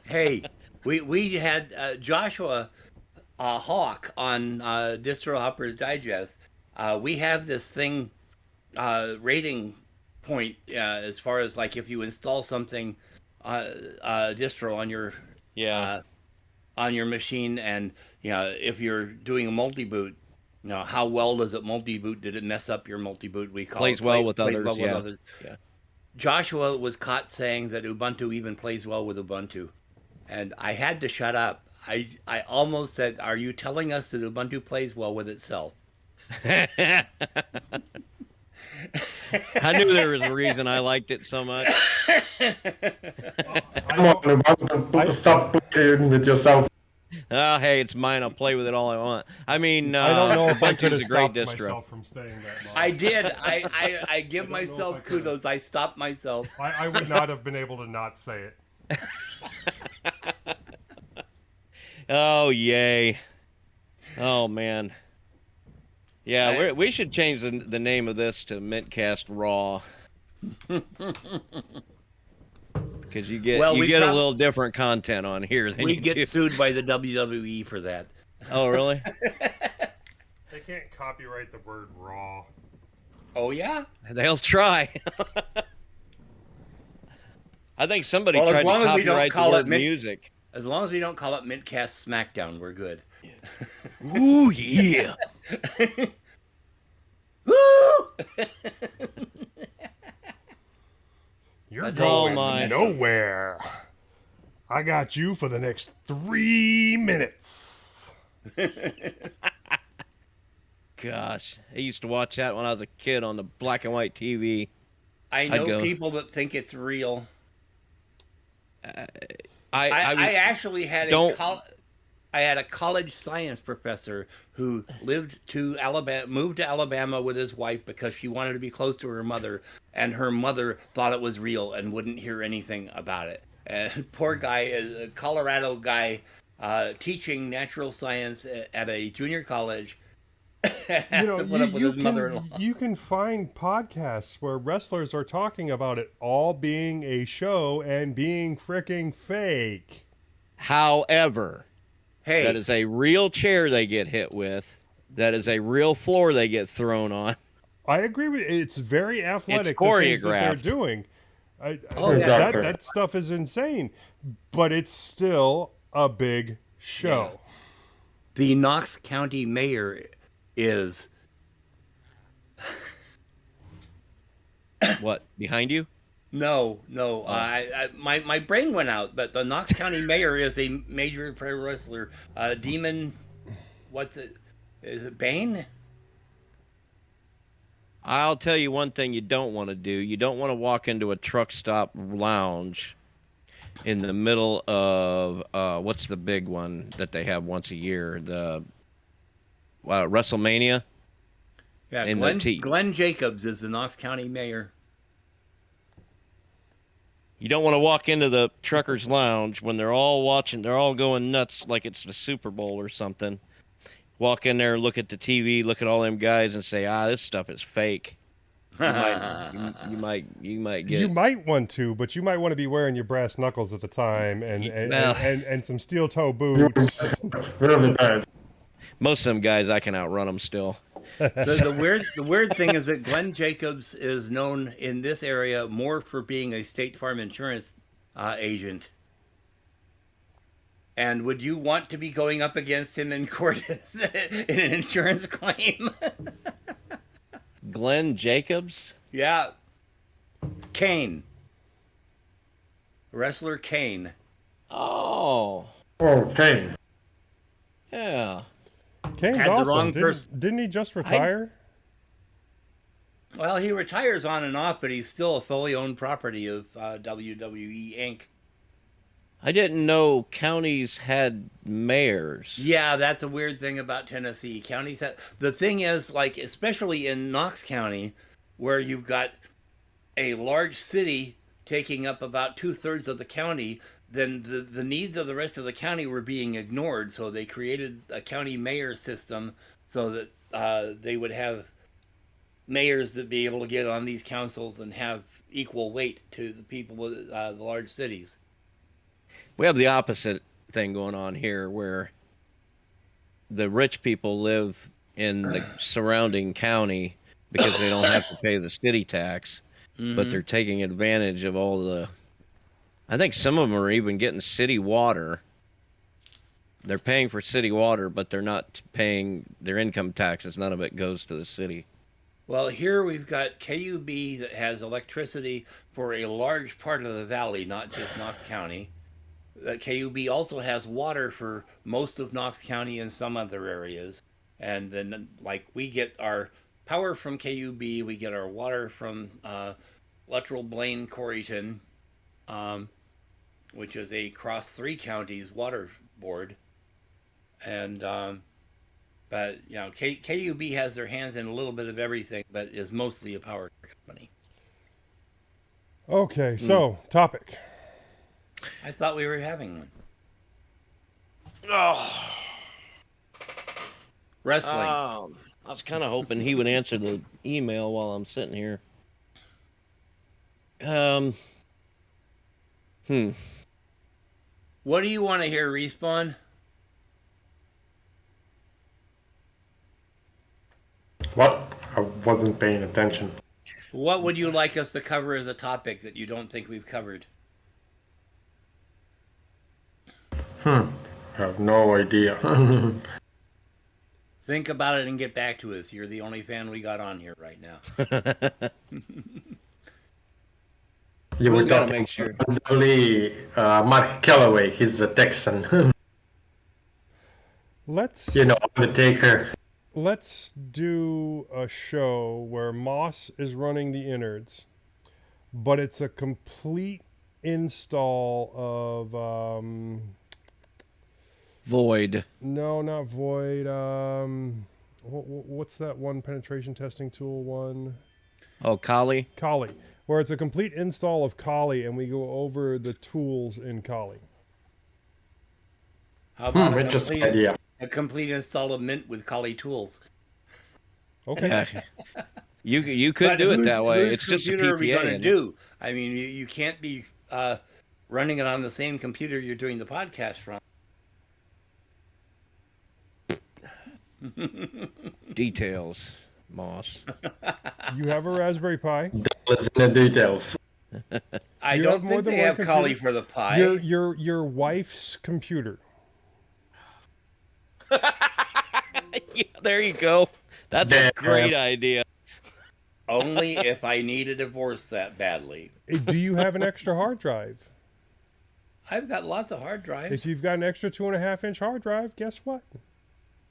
C: Hey, we had Joshua Hawk on Distro Hoppers Digest. We have this thing rating point as far as like if you install something distro on your machine, and if you're doing a multi-boot, how well does it multi-boot? Did it mess up your multi-boot? We call
D: plays
C: it
D: well with others.
C: With others.
D: Yeah.
C: Joshua was caught saying that Ubuntu even plays well with Ubuntu, and I had to shut up. I almost said, "Are you telling us that Ubuntu plays well with itself?"
D: I knew there was a reason I liked it so much.
E: Come on, Ubuntu, stop playing with yourself.
D: Oh, hey, it's mine. I'll play with it all I want. I mean,
A: I don't know if I could
D: Ubuntu's
A: have
D: a great
A: stopped
D: distro.
A: myself from saying that. Mark.
C: I did. I give
A: don't know if
C: myself
A: I could've.
C: kudos. I stopped myself.
A: I would not have been able to not say it.
D: Oh, yay. Oh, man. Yeah, we should change the name of this to mintCast Raw. Because you get a little different content on here than
C: We
D: you
C: get
D: do.
C: sued by the WWE for that.
D: Oh, really?
A: They can't copyright the word raw.
C: Oh yeah.
D: They'll try. I think somebody
C: Well, as
D: tried to
C: long as we don't
D: copyright the
C: call it
D: word music.
C: As long as we don't call it mintCast SmackDown, we're good.
D: Ooh, yeah.
C: Woo!
A: You're
C: That's
A: going
D: my.
A: nowhere. I got you for the next 3 minutes.
D: Gosh, I used to watch that when I was a kid on the black and white TV.
C: I know people that think it's real. I actually had I had a college science professor who moved to Alabama with his wife because she wanted to be close to her mother, and her mother thought it was real and wouldn't hear anything about it. And poor guy is a Colorado guy teaching natural science at a junior college.
A: You know, you can find podcasts where wrestlers are talking about it all being a show and being freaking fake.
D: However,
C: hey,
D: that is a real chair they get hit with. That is a real floor they get thrown on.
A: I agree with it's very athletic.
D: It's choreographed.
A: The things that they're doing.
C: yeah.
A: That stuff is insane, but it's still a big show.
C: Yeah. The Knox County mayor is
D: What, behind you?
C: No. My brain went out. But the Knox County mayor is a major pro wrestler. Demon, what's it? Is it Bane?
D: I'll tell you one thing you don't want to do. You don't want to walk into a truck stop lounge in the middle of what's the big one that they have once a year? The WrestleMania.
C: Yeah, Glenn Jacobs is the Knox County mayor.
D: You don't want to walk into the truckers lounge when they're all watching, they're all going nuts like it's the Super Bowl or something. Walk in there, look at the TV, look at all them guys and say, this stuff is fake. You might get.
A: You might want to, but you might want to be wearing your brass knuckles at the time and some steel toe boots.
B: Really bad.
D: Most of them guys, I can outrun them still.
C: The weird thing is that Glenn Jacobs is known in this area more for being a State Farm insurance agent. And would you want to be going up against him in court in an insurance claim?
D: Glenn Jacobs?
C: Yeah. Kane. Wrestler Kane.
D: Oh.
B: Okay.
D: Yeah.
A: Kane's
C: Had the
A: awesome.
C: wrong person.
A: Didn't he just retire?
C: Well, he retires on and off, but he's still a fully owned property of WWE Inc.
D: I didn't know counties had mayors.
C: Yeah, that's a weird thing about Tennessee. Counties have, the thing is, like, especially in Knox County, where you've got a large city taking up about 2/3 of the county, then the needs of the rest of the county were being ignored. So they created a county mayor system so that they would have mayors that be able to get on these councils and have equal weight to the people with the large cities.
D: We have the opposite thing going on here where the rich people live in the surrounding county because they don't have to pay the city tax, but they're taking advantage of all the... I think some of them are even getting city water. They're paying for city water, but they're not paying their income taxes. None of it goes to the city.
C: Well, here we've got KUB that has electricity for a large part of the valley, not just Knox County. KUB also has water for most of Knox County and some other areas. And then, like, we get our power from KUB, we get our water from Luttrell Blaine Corryton, which is a cross 3 counties water board. And but you know, KUB has their hands in a little bit of everything, but is mostly a power company.
A: Okay, so topic.
C: I thought we were having one.
D: Oh.
C: Wrestling.
D: I was kind of hoping he would answer the email while I'm sitting here.
C: What do you want to hear, Respawn?
B: What? I wasn't paying attention.
C: What would you like us to cover as a topic that you don't think we've covered?
B: I have no idea.
C: Think about it and get back to us. You're the only fan we got on here right now.
B: You were
D: Who's gotta
B: talking
D: make sure?
B: probably Mark Calloway. He's a Texan.
A: Let's
B: You know, Undertaker.
A: let's do a show where Moss is running the innards, but it's a complete install of
D: Void.
A: no, not Void. What's that one penetration testing tool one?
D: Oh, Kali.
A: Kali, where it's a complete install of Kali, and we go over the tools in Kali.
C: How about
B: Interesting idea.
C: a complete install of Mint with Kali tools?
A: Okay.
D: Yeah. You could
C: But
D: do it
C: whose-
D: that way.
C: whose
D: It's just a
C: computer are we
D: PPA.
C: going to
D: and-
C: do? I mean, you can't be running it on the same computer you're doing the podcast from.
D: Details, Moss.
A: You have a Raspberry Pi.
B: Listen to the details.
C: I
A: You
C: don't
A: have more
C: think
A: than
C: they
A: one
C: have Kali
A: computer?
C: for the Pi.
A: Your wife's computer.
D: Yeah, there you go. That's a great idea.
C: Only if I need a divorce that badly.
A: Do you have an extra hard drive?
C: I've got lots of hard drives.
A: If you've got an extra 2.5-inch hard drive, guess what?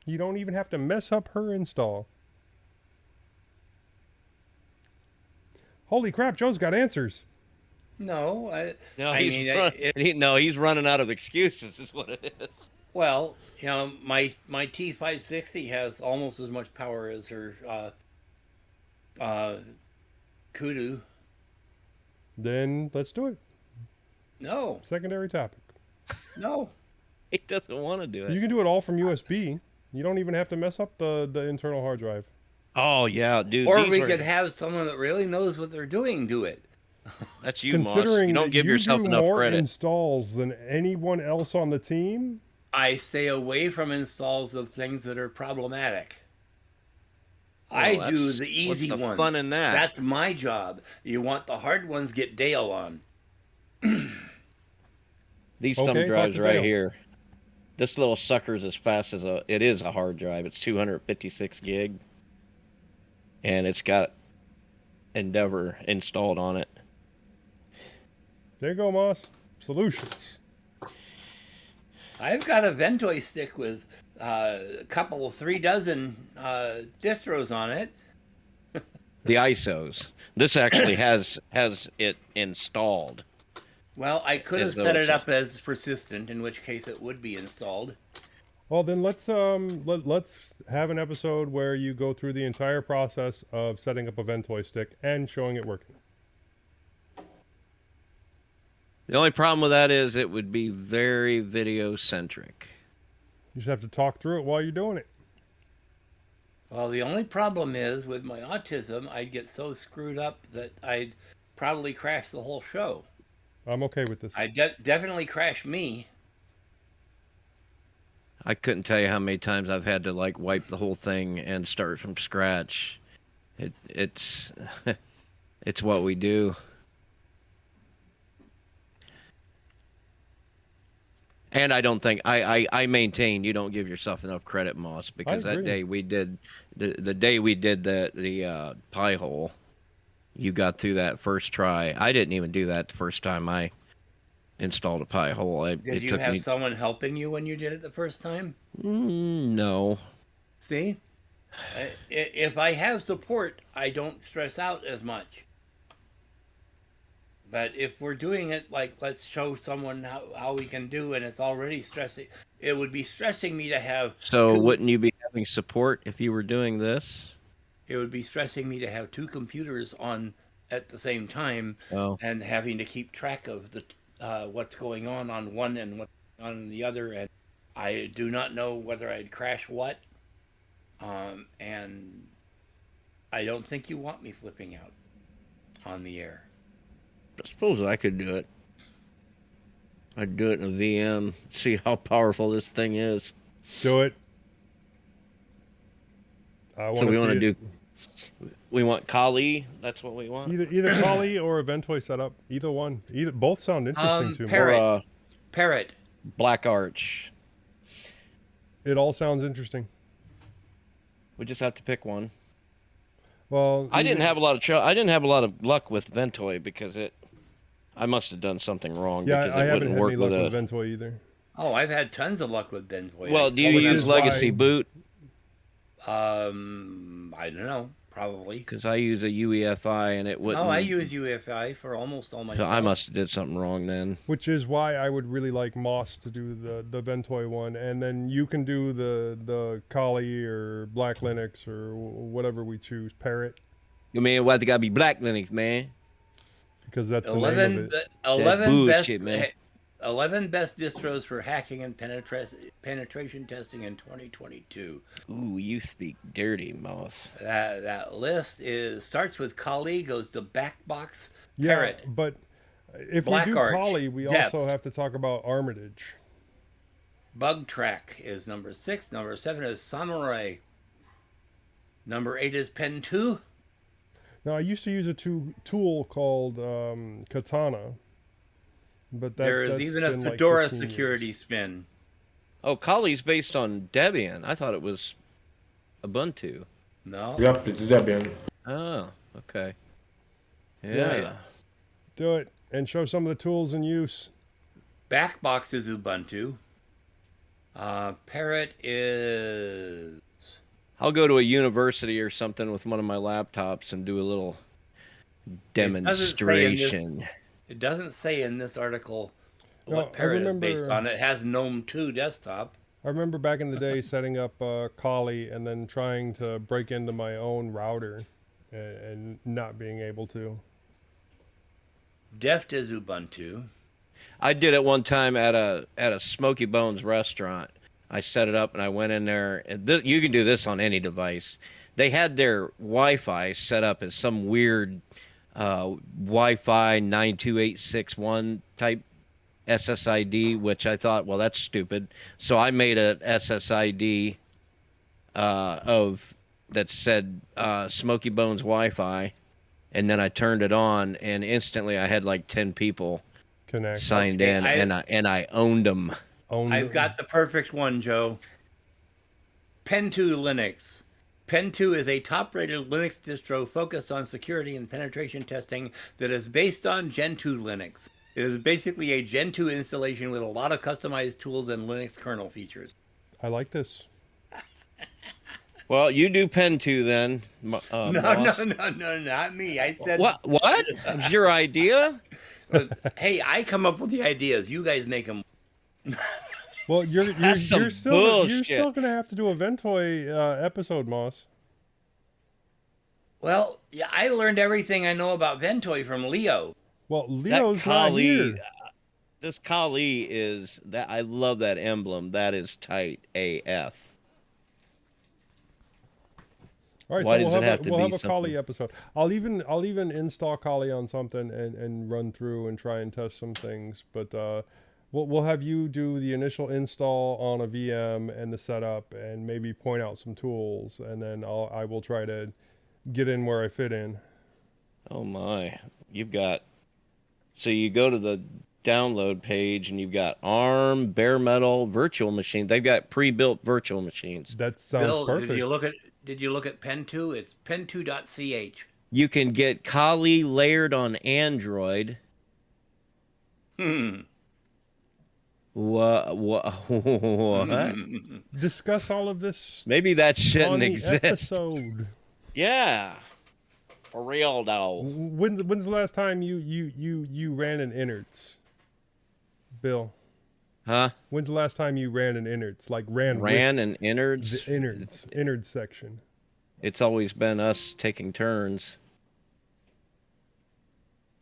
A: You don't even have to mess up her install. Holy crap, Joe's got answers.
C: No,
D: No,
C: I
D: he's
C: mean,
D: he's running out of excuses. Is what it is.
C: well, you know, my T560 has almost as much power as her Kudu.
A: Then let's do it.
C: No,
A: Secondary topic.
C: no.
D: He doesn't want to do it.
A: You can do it all from USB. You don't even have to mess up the internal hard drive.
D: Oh yeah, dude.
C: Or
D: these
C: we
D: are-
C: could have someone that really knows what they're doing do it.
D: That's you, Moss.
A: Considering
D: You don't
A: that
D: give
A: you
D: yourself
A: do
D: enough
A: more
D: credit.
A: installs than anyone else on the team,
C: I stay away from installs of things that are problematic.
D: Well,
C: I do
D: that's-
C: the easy
D: what's the
C: ones.
D: fun in that?
C: That's my job. You want the hard ones, get Dale on.
D: These
A: Okay,
D: thumb drives
A: talk to
D: right
A: Dale.
D: here. This little sucker's as fast as it is a hard drive. It's 256 gig, and it's got Endeavor installed on it.
A: there you go, Moss. Solutions.
C: I've got a Ventoy stick with a couple, 3 dozen distros on it.
D: The ISOs. This actually has it installed.
C: Well, I could have
D: As though
C: set it
D: it's a-
C: up as persistent, in which case it would be installed.
A: Well, then let's have an episode where you go through the entire process of setting up a Ventoy stick and showing it working.
D: The only problem with that is it would be very video centric.
A: You just have to talk through it while you're doing it.
C: Well, the only problem is with my autism, I'd get so screwed up that I'd probably crash the whole show.
A: I'm okay with this.
C: I'd definitely crash me.
D: I couldn't tell you how many times I've had to like wipe the whole thing and start from scratch. It's it's what we do. And I don't think I maintain you don't give yourself enough credit, Moss, because that
A: agree.
D: day we did the day we did the pie hole, you got through that first try. I didn't even do that the first time I installed a pie hole.
C: Did you have someone helping you when you did it the first time?
D: No.
C: See? If I have support, I don't stress out as much. But if we're doing it like, let's show someone how we can do, and it's already stressing, it would be stressing me to have
D: So
C: two,
D: wouldn't you be having support if you were doing this?
C: it would be stressing me to have two computers on at the same time
D: Oh,
C: and having to keep track of the what's going on one and what's going on the other, and I do not know whether I'd crash what, and I don't think you want me flipping out on the air.
D: I suppose I could do it. I'd do it in a VM, see how powerful this thing is.
A: Do it. I
D: So
A: want
D: we
A: to
D: want
A: see
D: to
A: it.
D: do. We want Kali. That's what we want.
A: Either Kali or a Ventoy setup. Either one. Both sound interesting to me.
C: Parrot.
D: Or
C: Parrot.
D: Black Arch.
A: It all sounds interesting.
D: We just have to pick one.
A: Well,
D: I didn't have a lot of luck with Ventoy because I must have done something wrong
A: Yeah,
D: because
A: I
D: it
A: haven't
D: wouldn't
A: had
D: work
A: any luck
D: with
A: with Ventoy either.
C: Oh, I've had tons of luck with Benvoy.
D: Well, do you
A: Which
D: use
A: is
D: Legacy
A: why-
D: Boot?
C: I don't know. Probably.
D: Because I use a UEFI and it wouldn't.
C: No, I use UEFI for almost all my
D: So
C: stuff.
D: I must have did something wrong then.
A: Which is why I would really like Moss to do the Ventoy one, and then you can do the Kali or Black Linux or whatever we choose, Parrot,
D: You mean what? They gotta be Black Linux, man.
A: because that's the name of
C: 11,
A: it.
C: the 11
D: bullshit,
C: best
D: man.
C: 11 best distros for hacking and penetration testing in 2022.
D: Ooh, you speak dirty, Moss.
C: That list starts with Kali, goes to Backbox,
A: Yeah,
C: Parrot,
A: but if
C: Black
A: we do
C: Arch,
A: Kali, we
C: Depth.
A: also have to talk about Armitage.
C: Bug Track is number 6. Number 7 is Samurai. Number 8 is Pen 2.
A: Now, I used to use a tool called Katana, but
C: There is
A: that's
C: even a
A: been like
C: Fedora
A: 15
C: security
A: years.
C: spin.
D: Oh, Kali's based on Debian. I thought it was Ubuntu.
C: No.
B: Yep, it's Debian.
D: Oh, okay.
A: Do
D: Yeah.
A: it. Do it and show some of the tools in use.
C: Backbox is Ubuntu. Parrot is.
D: I'll go to a university or something with one of my laptops and do a little demonstration.
C: It doesn't say in this article
A: No,
C: what
A: I
C: Parrot is based
A: remember-
C: on. It has GNOME 2 desktop.
A: I remember back in the day setting up Kali and then trying to break into my own router and not being able to.
C: Deft is Ubuntu.
D: I did it one time at a Smoky Bones restaurant. I set it up and I went in there. And you can do this on any device. They had their Wi-Fi set up as some weird Wi-Fi 92861 type SSID, which I thought, well, that's stupid. So I made a SSID that said Smoky Bones Wi-Fi, and then I turned it on, and instantly I had like 10 people
A: Connect.
D: signed
C: Okay,
D: in, and I owned them.
C: I've got the perfect one, Joe. Pen 2 Linux. Pen 2 is a top-rated Linux distro focused on security and penetration testing that is based on Gen 2 Linux. It is basically a Gen 2 installation with a lot of customized tools and Linux kernel features.
A: I like this.
D: Well, you do Pen 2 then.
C: No,
D: Moss.
C: no, not me. I said,
D: What? That was your idea?
C: hey, I come up with the ideas. You guys make them.
A: Well, you're
D: That's some
A: still
D: bullshit.
A: gonna have to do a Ventoy episode, Moss.
C: Well, yeah, I learned everything I know about Ventoy from Leo.
A: Well, Leo's not
D: Kali,
A: here.
D: this Kali is that. I love that emblem. That is tight AF.
A: All right,
D: Why
A: so
D: does
A: we'll
D: it
A: have
D: have
A: a,
D: to
A: we'll
D: be
A: have a Kali
D: something?
A: episode. I'll even install Kali on something and run through and try and test some things. But we'll have you do the initial install on a VM and the setup and maybe point out some tools, and then I will try to get in where I fit in.
D: Oh my! You've got. So you go to the download page and you've got ARM, bare metal, virtual machine. They've got pre-built virtual machines.
A: That sounds
C: Bill,
A: perfect.
C: did you look at Pen 2? It's pen2.ch.
D: You can get Kali layered on Android.
C: Hmm.
D: What?
A: Discuss all of this
D: Maybe that
A: on
D: shouldn't
A: the
D: exist.
A: episode.
D: Yeah, for real though.
A: When's the last time you ran an innards, Bill?
D: Huh?
A: When's the last time you ran an innards? Like ran
D: and innards?
A: with the innards section.
D: It's always been us taking turns.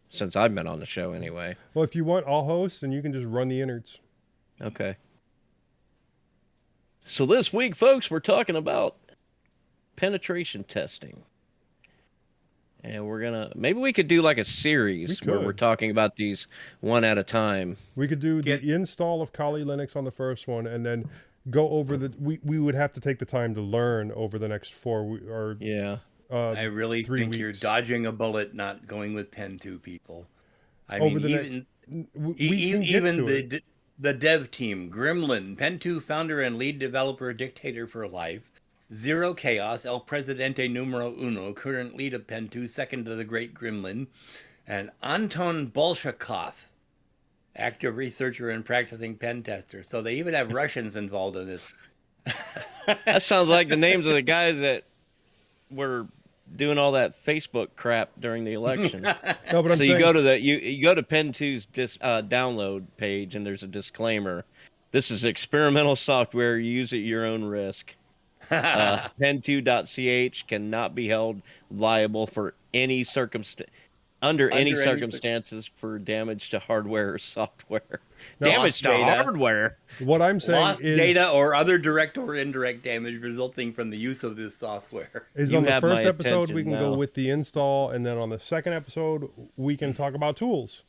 D: Since I've been on the show anyway.
A: Well, if you want, I'll host and you can just run the innards.
D: Okay. So this week, folks, we're talking about penetration testing. And maybe we could do like a series where we're talking about these one at a time.
A: We could do the install of Kali Linux on the first one and then go over we would have to take the time to learn over the next 4 or
D: yeah.
C: I really think
A: weeks.
C: you're dodging a bullet not going with Pen 2 people. I mean, even the dev team, Gremlin, Pen 2 founder and lead developer, dictator for life, Zero Chaos, El Presidente Numero Uno, current lead of Pen 2, second to the great Gremlin, and Anton Bolshakov, active researcher and practicing pen tester. So they even have Russians involved in this.
D: That sounds like the names of the guys that were doing all that Facebook crap during the election.
A: No, but
D: you go to you go to Pen 2's download page and there's a disclaimer. This is experimental software. You use at your own risk. Pen2.ch cannot be held liable for any under any circumstances for damage to hardware or software. Damage to hardware.
A: What I'm saying
C: lost
A: is
C: data or other direct or indirect damage resulting from the use of this software.
A: Is on the first episode we can go with the install, and then on the second episode we can talk about tools.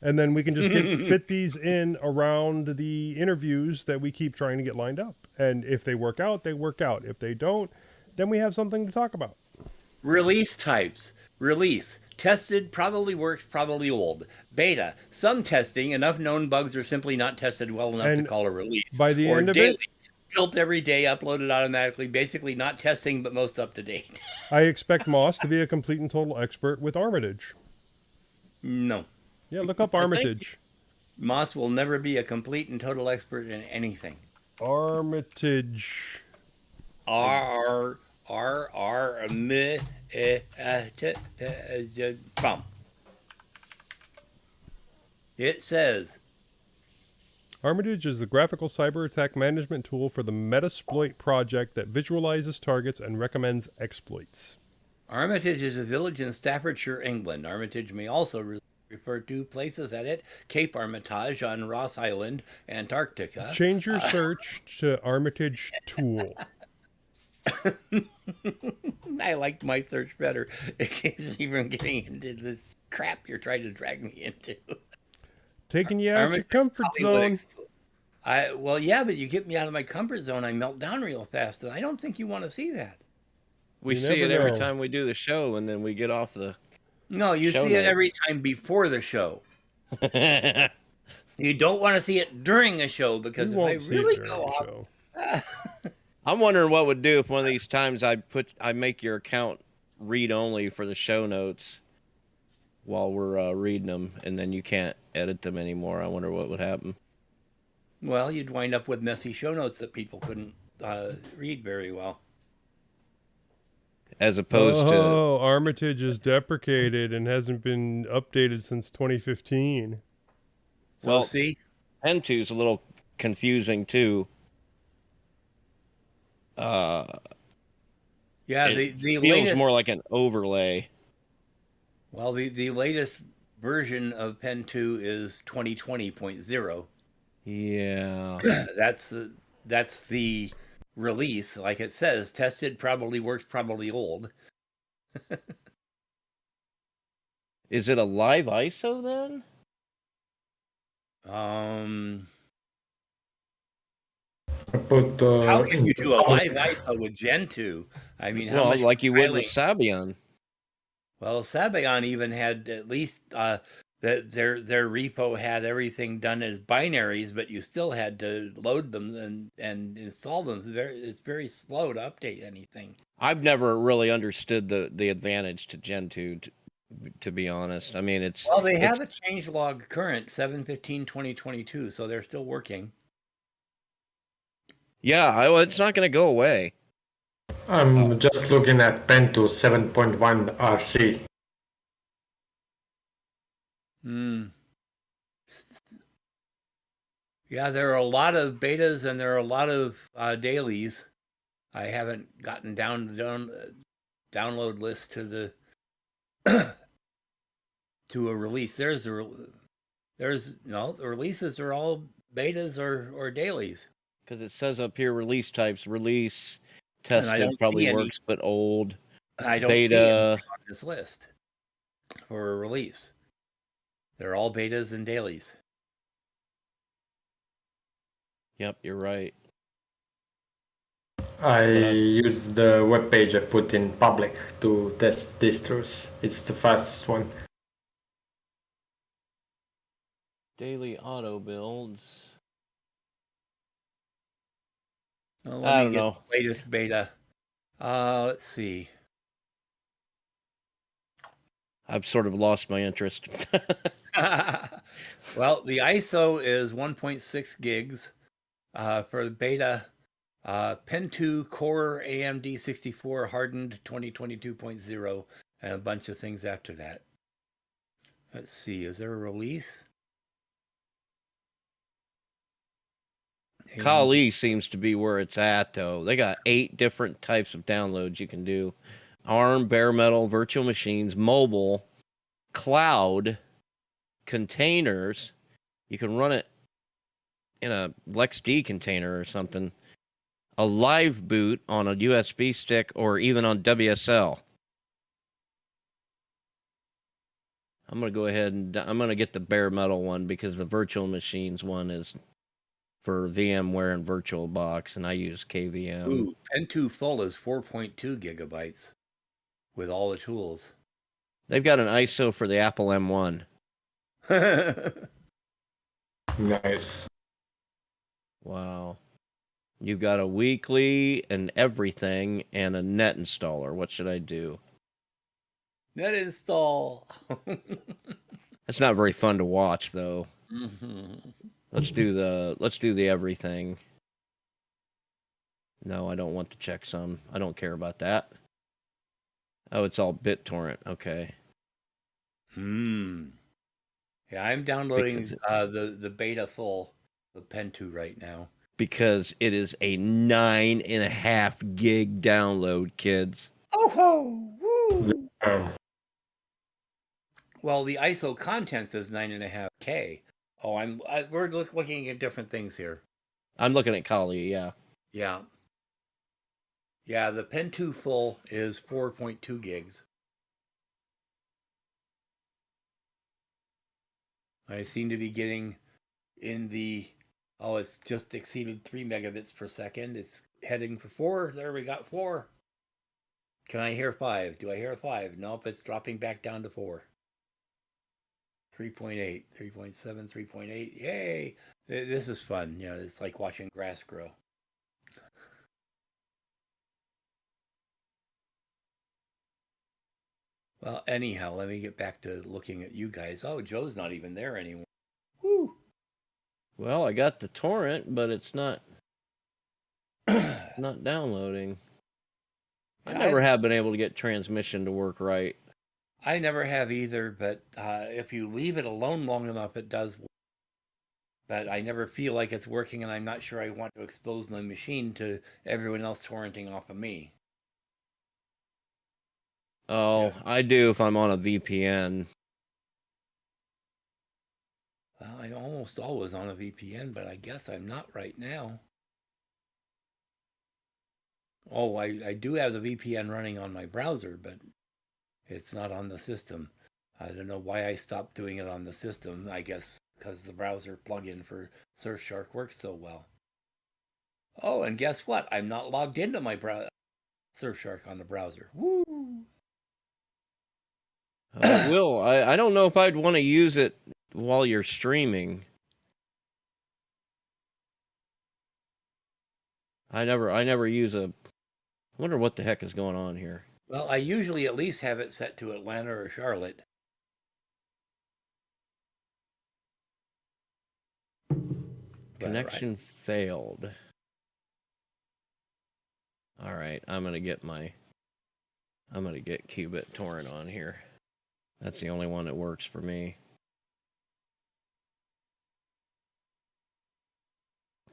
A: And then we can just fit these in around the interviews that we keep trying to get lined up. And if they work out, they work out. If they don't, then we have something to talk about.
C: Release types. Release. Tested, probably works, probably old. Beta. Some testing, enough known bugs are simply not tested well enough to call a release.
A: By the end of
C: daily,
A: it,
C: built every day, uploaded automatically, basically not testing, but most up to date.
A: I expect Moss to be a complete and total expert with Armitage.
C: No.
A: Yeah, look up Armitage.
C: Moss will never be a complete and total expert in anything.
A: Armitage.
C: Bum. It says
A: Armitage is the graphical cyber attack management tool for the Metasploit project that visualizes targets and recommends exploits.
C: Armitage is a village in Staffordshire, England. Armitage may also refer to places at it: Cape Armitage on Ross Island, Antarctica.
A: Change your search to Armitage tool.
C: I liked my search better. It keeps me from getting into this crap you're trying to drag me into.
A: Taking you out of your comfort zone.
C: Well, yeah, but you get me out of my comfort zone, I melt down real fast, and I don't think you want to see that.
D: We see it every time we do the show, and then we get off the...
C: No, you see it every time before the show. You don't want to see it during a show, because if I really go off...
D: I'm wondering what would do if one of these times I make your account read only for the show notes while we're reading them, and then you can't edit them anymore. I wonder what would happen.
C: Well, you'd wind up with messy show notes that people couldn't read very well.
D: As opposed to...
A: Oh, Armitage is deprecated and hasn't been updated since 2015.
C: So,
D: well,
C: see?
D: Pen 2 is a little confusing, too.
C: Yeah, the
D: feels
C: latest...
D: more like an overlay.
C: Well, the latest version of Pen 2 is 2020.0.
D: Yeah.
C: That's the release, like it says, tested, probably works, probably old.
D: Is it a live ISO then?
C: How can you do a live ISO with Gen 2? I mean, how much
D: like you would with Sabian.
C: Well, Sabian even had at least their repo had everything done as binaries, but you still had to load them and install them. It's very slow to update anything.
D: I've never really understood the advantage to Gen 2, to be honest. I mean, it's...
C: Well, they have a changelog current, 7/15/2022, so they're still working.
D: Yeah, it's not going to go away.
B: I'm just looking at Pen 2 7.1 RC.
C: Yeah, there are a lot of betas and there are a lot of dailies. I haven't gotten down the download list to the to a release. There's no, the releases are all betas or dailies,
D: Because it says up here release types, release,
C: and I
D: tested,
C: don't
D: probably
C: see any.
D: works, but old,
C: I don't see anything
D: beta.
C: on this list for a release. They're all betas and dailies.
D: Yep, you're right.
B: I use the web page I put in public to test distros. It's the fastest one.
D: Daily auto builds.
C: Well,
D: I
C: let me
D: don't
C: get
D: know.
C: the latest beta. Let's see.
D: I've sort of lost my interest.
C: Well, the ISO is 1.6 gigs for the beta. Pen 2 Core AMD 64 hardened 2022.0 and a bunch of things after that. Let's see, is there a release?
D: Kali seems to be where it's at, though. They got 8 different types of downloads you can do. ARM, bare metal, virtual machines, mobile, cloud, containers. You can run it in a LexD container or something. A live boot on a USB stick or even on WSL. I'm going to go ahead and I'm going to get the bare metal one because the virtual machines one is for VMware and VirtualBox, and I use KVM.
C: Ooh, Pen 2 full is 4.2 gigabytes with all the tools.
D: They've got an ISO for the Apple M1.
B: Nice.
D: Wow. You've got a weekly and everything and a net installer. What should I do?
C: Net install.
D: That's not very fun to watch, though.
C: Mm-hmm.
D: Let's do the everything. No, I don't want the checksum. I don't care about that. Oh, it's all BitTorrent. Okay.
C: Yeah, I'm downloading the beta full of Pen 2 right now.
D: Because it is a 9.5 gig download, kids.
C: Oh ho! Woo!
B: Um,
C: Well, the ISO content says 9.5K. Oh, we're looking at different things here.
D: I'm looking at Kali, yeah.
C: Yeah. Yeah, the Pen 2 full is 4.2 gigs. I seem to be getting in the, it's just exceeded 3 megabits per second. It's heading for 4. There, we got 4. Can I hear 5? Do I hear 5? Nope, it's dropping back down to 4. 3.8, 3.7, 3.8. Yay! This is fun. You know, it's like watching grass grow. Well, anyhow, let me get back to looking at you guys. Oh, Joe's not even there anymore. Woo!
D: Well, I got the torrent, but it's not not downloading. I never have been able to get transmission to work right.
C: I never have either, but if you leave it alone long enough, it does work. But I never feel like it's working, and I'm not sure I want to expose my machine to everyone else torrenting off of me.
D: Oh, yeah. I do if I'm on a VPN.
C: Well, I'm almost always on a VPN, but I guess I'm not right now. Oh, I do have the VPN running on my browser, but it's not on the system. I don't know why I stopped doing it on the system. I guess because the browser plugin for Surfshark works so well. Oh, and guess what? I'm not logged into my Surfshark on the browser. Woo!
D: Will, I don't know if I'd want to use it while you're streaming. I never use a... I wonder what the heck is going on here.
C: Well, I usually at least have it set to Atlanta or Charlotte.
D: Connection failed. All right, I'm gonna get Qubit torrent on here. That's the only one that works for me.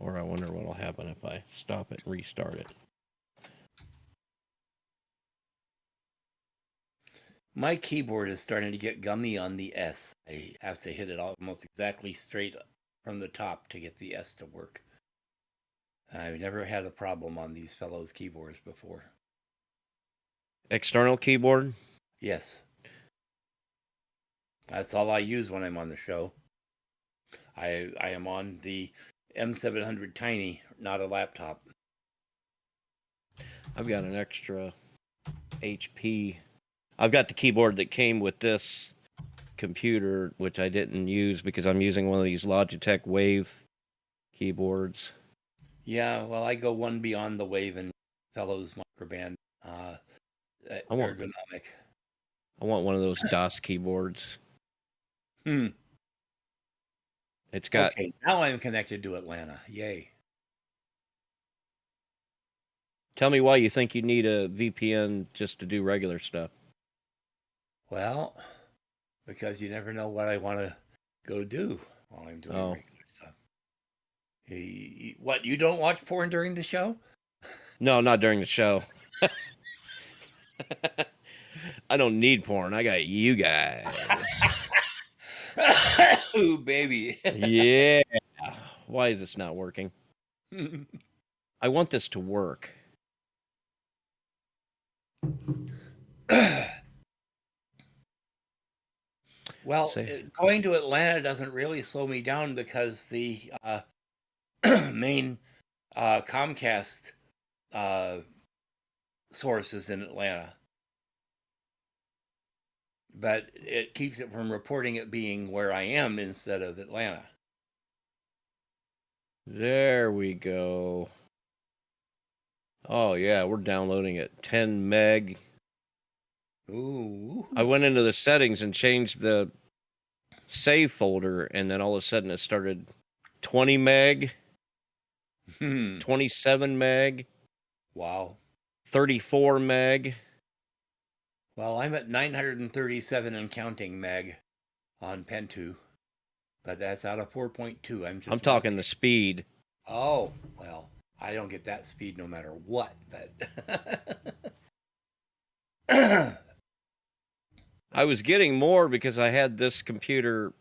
D: Or I wonder what'll happen if I stop it and restart it.
C: My keyboard is starting to get gummy on the S. I have to hit it almost exactly straight from the top to get the S to work. I've never had a problem on these fellows' keyboards before.
D: External keyboard?
C: Yes. That's all I use when I'm on the show. I am on the M700 Tiny, not a laptop.
D: I've got an extra HP. I've got the keyboard that came with this computer, which I didn't use because I'm using one of these Logitech Wave keyboards.
C: Yeah, well, I go one beyond the Wave and fellows microband ergonomic.
D: I want one of those DOS keyboards. It's got...
C: Okay, now I'm connected to Atlanta. Yay.
D: Tell me why you think you need a VPN just to do regular stuff.
C: Well, because you never know what I want to go do while I'm doing regular stuff. What, you don't watch porn during the show?
D: No, not during the show. I don't need porn. I got you guys.
C: Ooh, baby.
D: Yeah. Why is this not working? I want this to work.
C: Well, going to Atlanta doesn't really slow me down because the main Comcast source is in Atlanta. But it keeps it from reporting it being where I am instead of Atlanta.
D: There we go. Oh, yeah, we're downloading at 10 meg.
C: Ooh.
D: I went into the settings and changed the save folder, and then all of a sudden it started 20 meg, 27 meg.
C: Wow.
D: 34 meg.
C: Well, I'm at 937 and counting meg on Pen2, but that's out of 4.2. I'm
D: talking the speed.
C: Oh, well, I don't get that speed no matter what, but
D: I was getting more because I had this computer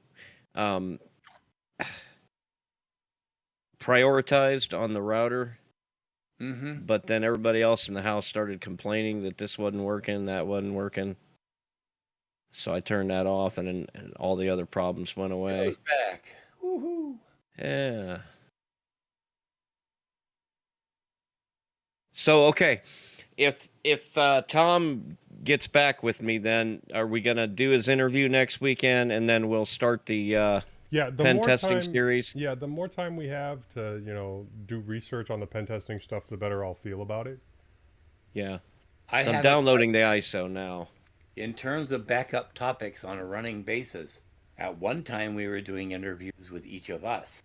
D: prioritized on the router.
C: Mm-hmm.
D: But then everybody else in the house started complaining that this wasn't working, that wasn't working. So I turned that off, and all the other problems went away.
C: It was back. Woohoo!
D: Yeah. So, okay, if Tom gets back with me, then are we gonna do his interview next weekend, and then we'll start the pen testing series?
A: Yeah, the more time we have to, do research on the pen testing stuff, the better I'll feel about it.
D: Yeah. I'm downloading the ISO now.
C: In terms of backup topics on a running basis, at one time we were doing interviews with each of us.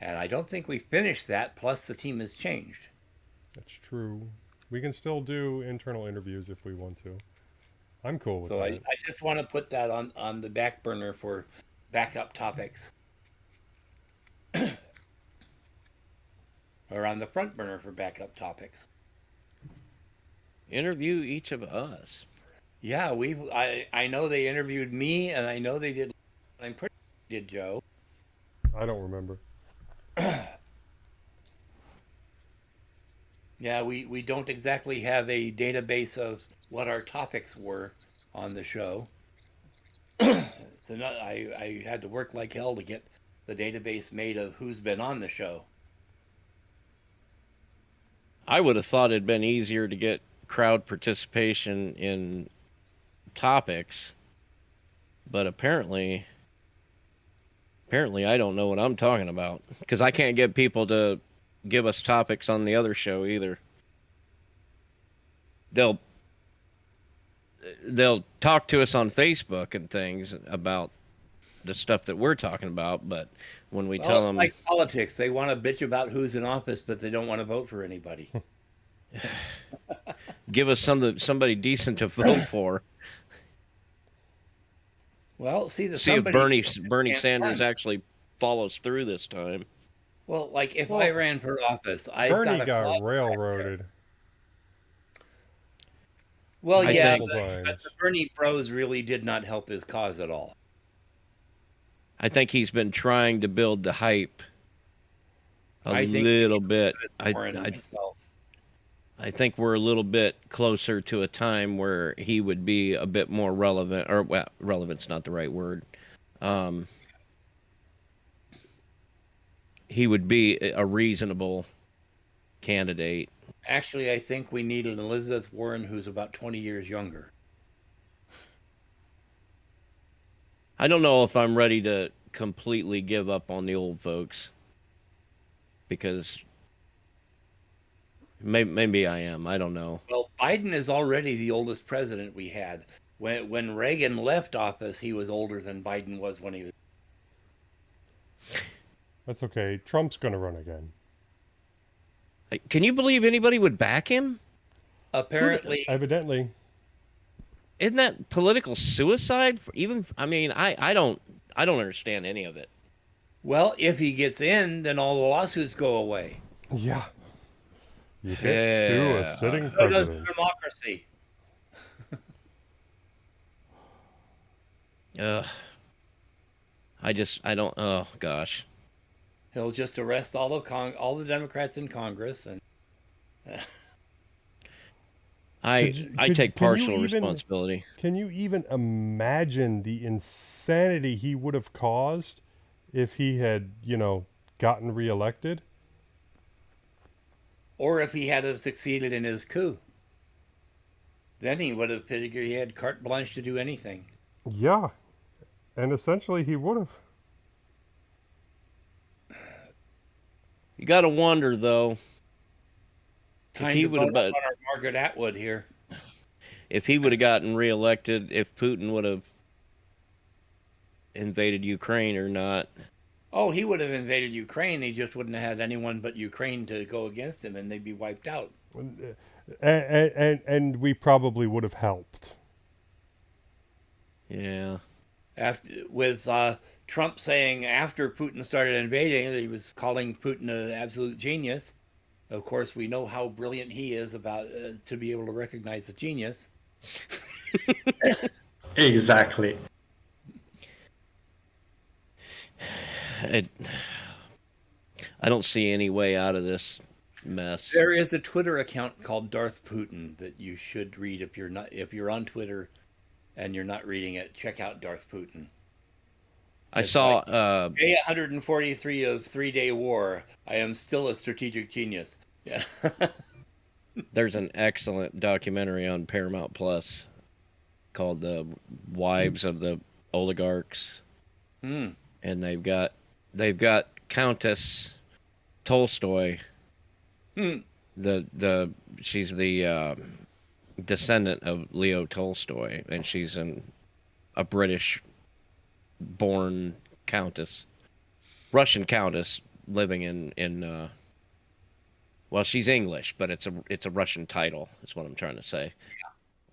C: And I don't think we finished that, plus the team has changed.
A: That's true. We can still do internal interviews if we want to. I'm cool with that.
C: So I just want to put that on the back burner for backup topics. Or on the front burner for backup topics.
D: Interview each of us.
C: Yeah, I know they interviewed me, and I know they did. I'm pretty sure they did Joe.
A: I don't remember.
C: Yeah, we don't exactly have a database of what our topics were on the show. I had to work like hell to get the database made of who's been on the show.
D: I would have thought it'd been easier to get crowd participation in topics, but apparently I don't know what I'm talking about, because I can't get people to give us topics on the other show either. They'll talk to us on Facebook and things about the stuff that we're talking about, but when we tell them,
C: like politics, they want to bitch about who's in office, but they don't want to vote for anybody.
D: give us somebody decent to vote for.
C: Well, see
D: if Bernie Sanders actually follows through this time.
C: Well, like if
A: Well,
C: I ran for office, I've
A: Bernie
C: got a
A: got
C: closet back there.
A: railroaded
C: Well,
D: I
C: yeah,
D: think
A: multiple
C: but
A: times.
C: the Bernie bros really did not help his cause at all.
D: he's been trying to build the hype a
C: I think we
D: little
C: need
D: bit.
C: Elizabeth Warren and myself.
D: I think we're a little bit closer to a time where he would be a bit more relevant, or well, relevant's not the right word. Um, he would be a reasonable candidate.
C: Actually, I think we need an Elizabeth Warren who's about 20 years younger.
D: I don't know if I'm ready to completely give up on the old folks because maybe I am. I don't know.
C: Well, Biden is already the oldest president we had. When Reagan left office, he was older than Biden was when he was.
A: That's okay. Trump's going to run again.
D: Can you believe anybody would back him?
C: Apparently,
A: Evidently.
D: Isn't that political suicide? I mean, I don't understand any of it.
C: well, if he gets in, then all the lawsuits go away.
A: Yeah. You can't sue a sitting
C: So does
A: president.
C: democracy.
D: I don't. Oh gosh.
C: He'll just arrest all the Democrats in Congress, and
D: I take partial
A: can you
D: responsibility.
A: Can you even imagine the insanity he would have caused if he had, gotten reelected?
C: or if he had have succeeded in his coup, then he would have figured he had carte blanche to do anything.
A: Yeah. And essentially he would have.
D: You got to wonder though.
C: Time
D: he
C: to
D: would
C: vote
D: have,
C: up on our Margaret Atwood here.
D: if he would have gotten reelected, if Putin would have invaded Ukraine or not.
C: Oh, he would have invaded Ukraine. He just wouldn't have had anyone but Ukraine to go against him, and they'd be wiped out.
A: And we probably would have helped.
D: Yeah.
C: With Trump saying after Putin started invading, he was calling Putin an absolute genius. Of course, we know how brilliant he is about to be able to recognize a genius.
B: Exactly.
D: I don't see any way out of this mess.
C: There is a Twitter account called Darth Putin that you should read if you're on Twitter and you're not reading it. Check out Darth Putin.
D: I saw
C: day 143 of 3-Day War. I am still a strategic genius. Yeah.
D: there's an excellent documentary on Paramount Plus called "The Wives of the Oligarchs," and they've got Countess Tolstoy. She's the descendant of Leo Tolstoy, and she's a British-born countess, Russian countess living in. Well, she's English, but it's a Russian title. Is what I'm trying to say. Yeah.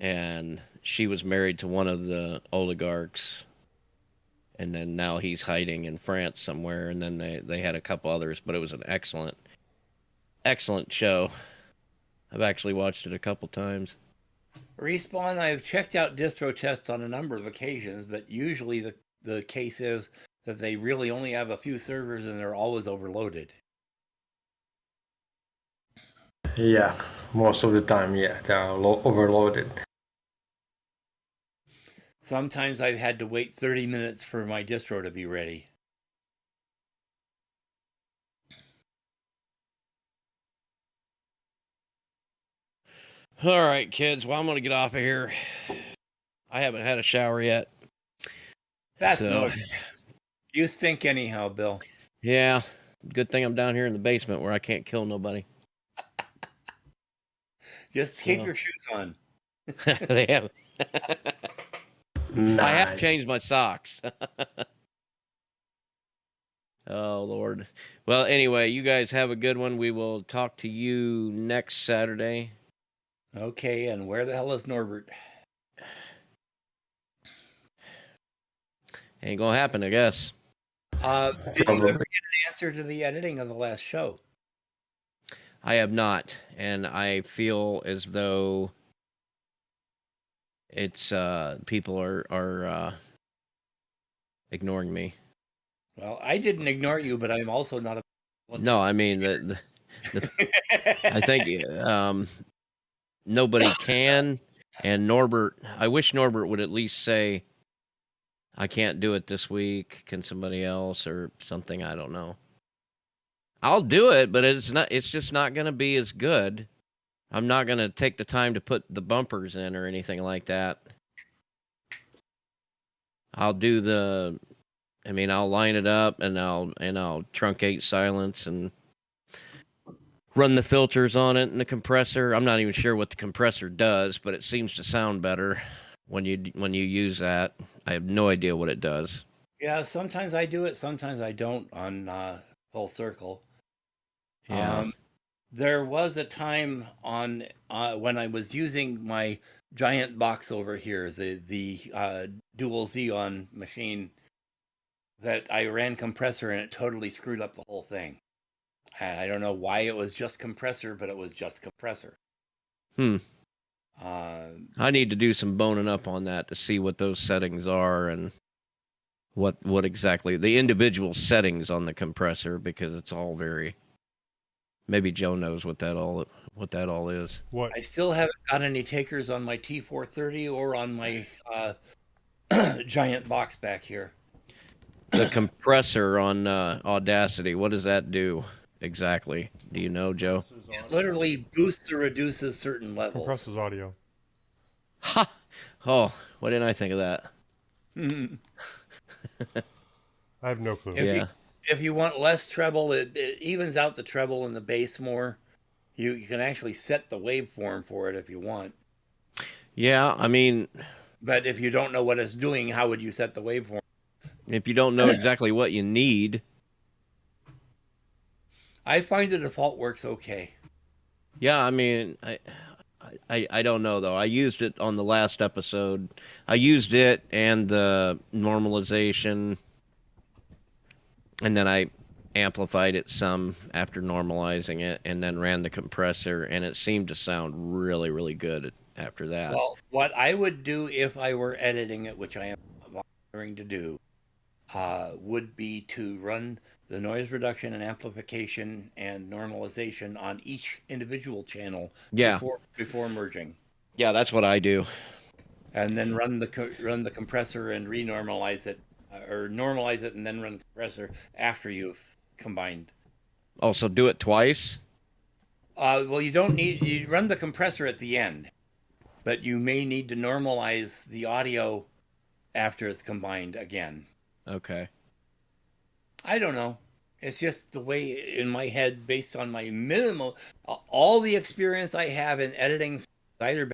D: And she was married to one of the oligarchs, and then now he's hiding in France somewhere. And then they had a couple others, but it was an excellent show. I've actually watched it a couple times.
C: Respawn, I've checked out distro tests on a number of occasions, but usually the case is that they really only have a few servers and they're always overloaded.
B: Yeah, most of the time, yeah, they are overloaded.
C: Sometimes I've had to wait 30 minutes for my distro to be ready.
D: All right, kids. Well, I'm going to get off of here. I haven't had a shower yet.
C: That's no. You stink anyhow, Bill.
D: Yeah. Good thing I'm down here in the basement where I can't kill nobody.
C: Just keep your shoes on.
D: They have.
B: Nice.
D: I have changed my socks. Oh, Lord. Well, anyway, you guys have a good one. We will talk to you next Saturday.
C: Okay, and where the hell is Norbert?
D: Ain't gonna happen, I guess.
C: Did you ever
B: Probably.
C: get an answer to the editing of the last show?
D: I have not, and I feel as though it's people are ignoring me.
C: Well, I didn't ignore you, but I'm also not a.
D: No, I mean I think nobody can, and Norbert. I wish Norbert would at least say, "I can't do it this week. Can somebody else or something?" I don't know. I'll do it, but it's not. It's just not going to be as good. I'm not going to take the time to put the bumpers in or anything like that. I'll do the. I mean, I'll line it up and I'll truncate silence and run the filters on it and the compressor. I'm not even sure what the compressor does, but it seems to sound better when you use that. I have no idea what it does.
C: Yeah, sometimes I do it, sometimes I don't on Full Circle.
D: Yeah.
C: There was a time on when I was using my giant box over here, the dual Xeon machine, that I ran compressor and it totally screwed up the whole thing. And I don't know why it was just compressor, but it was just compressor.
D: I
C: Uh,
D: need to do some boning up on that to see what those settings are and what exactly the individual settings on the compressor, because it's all very. Maybe Joe knows what that all is.
A: What?
C: I still haven't got any takers on my T430 or on my giant box back here.
D: The compressor on Audacity, what does that do exactly? Do you know, Joe?
C: It literally boosts or reduces certain levels.
A: Compresses audio.
D: Ha! Oh, why didn't I think of that?
A: I have no clue.
C: If you want less treble, it evens out the treble and the bass more. You can actually set the waveform for it if you want.
D: Yeah, I mean,
C: but if you don't know what it's doing, how would you set the waveform?
D: If you don't know exactly what you need,
C: I find the default works okay.
D: Yeah, I mean, I don't know though. I used it on the last episode. I used it and the normalization, and then I amplified it some after normalizing it, and then ran the compressor, and it seemed to sound really, really good after that.
C: Well, what I would do if I were editing it, which I am volunteering to do, would be to run the noise reduction and amplification and normalization on each individual channel before merging.
D: Yeah, that's what I do.
C: And then run the compressor and renormalize it, or normalize it and then run the compressor after you've combined.
D: Oh, so do it twice?
C: Well, you run the compressor at the end, but you may need to normalize the audio after it's combined again.
D: Okay.
C: I don't know. It's just the way in my head, based on my minimal, all the experience I have in editing either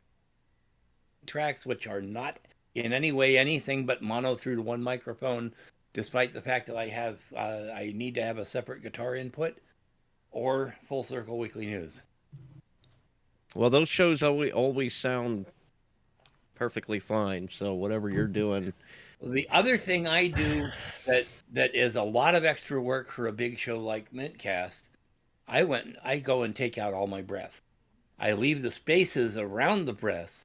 C: tracks, which are not in any way anything but mono through to one microphone, despite the fact that I need to have a separate guitar input, or Full Circle Weekly News.
D: Well, those shows always sound perfectly fine. So whatever you're doing.
C: The other thing I do that is a lot of extra work for a big show like mintCast, I go and take out all my breaths. I leave the spaces around the breaths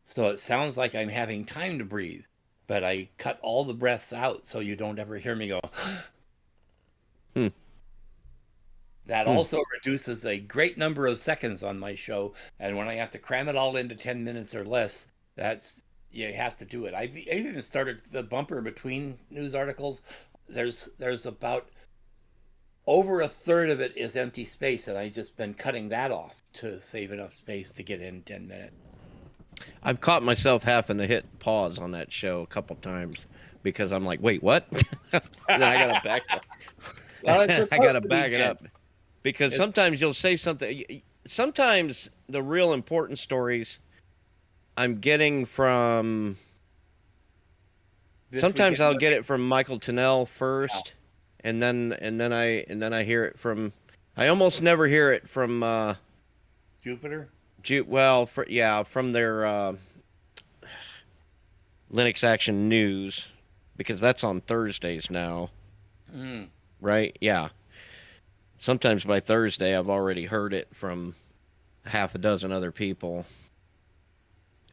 C: so it sounds like I'm having time to breathe, but I cut all the breaths out so you don't ever hear me go. That also reduces a great number of seconds on my show, and when I have to cram it all into 10 minutes or less, you have to do it. I've even started the bumper between news articles. There's about over a third of it is empty space, and I've just been cutting that off to save enough space to get in 10 minutes.
D: I've caught myself having to hit pause on that show a couple times because I'm like, wait, what? And then I gotta back up.
C: Well,
D: I gotta back it up because sometimes you'll say something. Sometimes the real important stories I'm getting from. Sometimes I'll get it from Michael Tennell first, and then I hear it from. I almost never hear it from
C: Jupiter.
D: From their Linux Action News, because that's on Thursdays now.
C: Mm.
D: right? Yeah. Sometimes by Thursday, I've already heard it from half a dozen other people.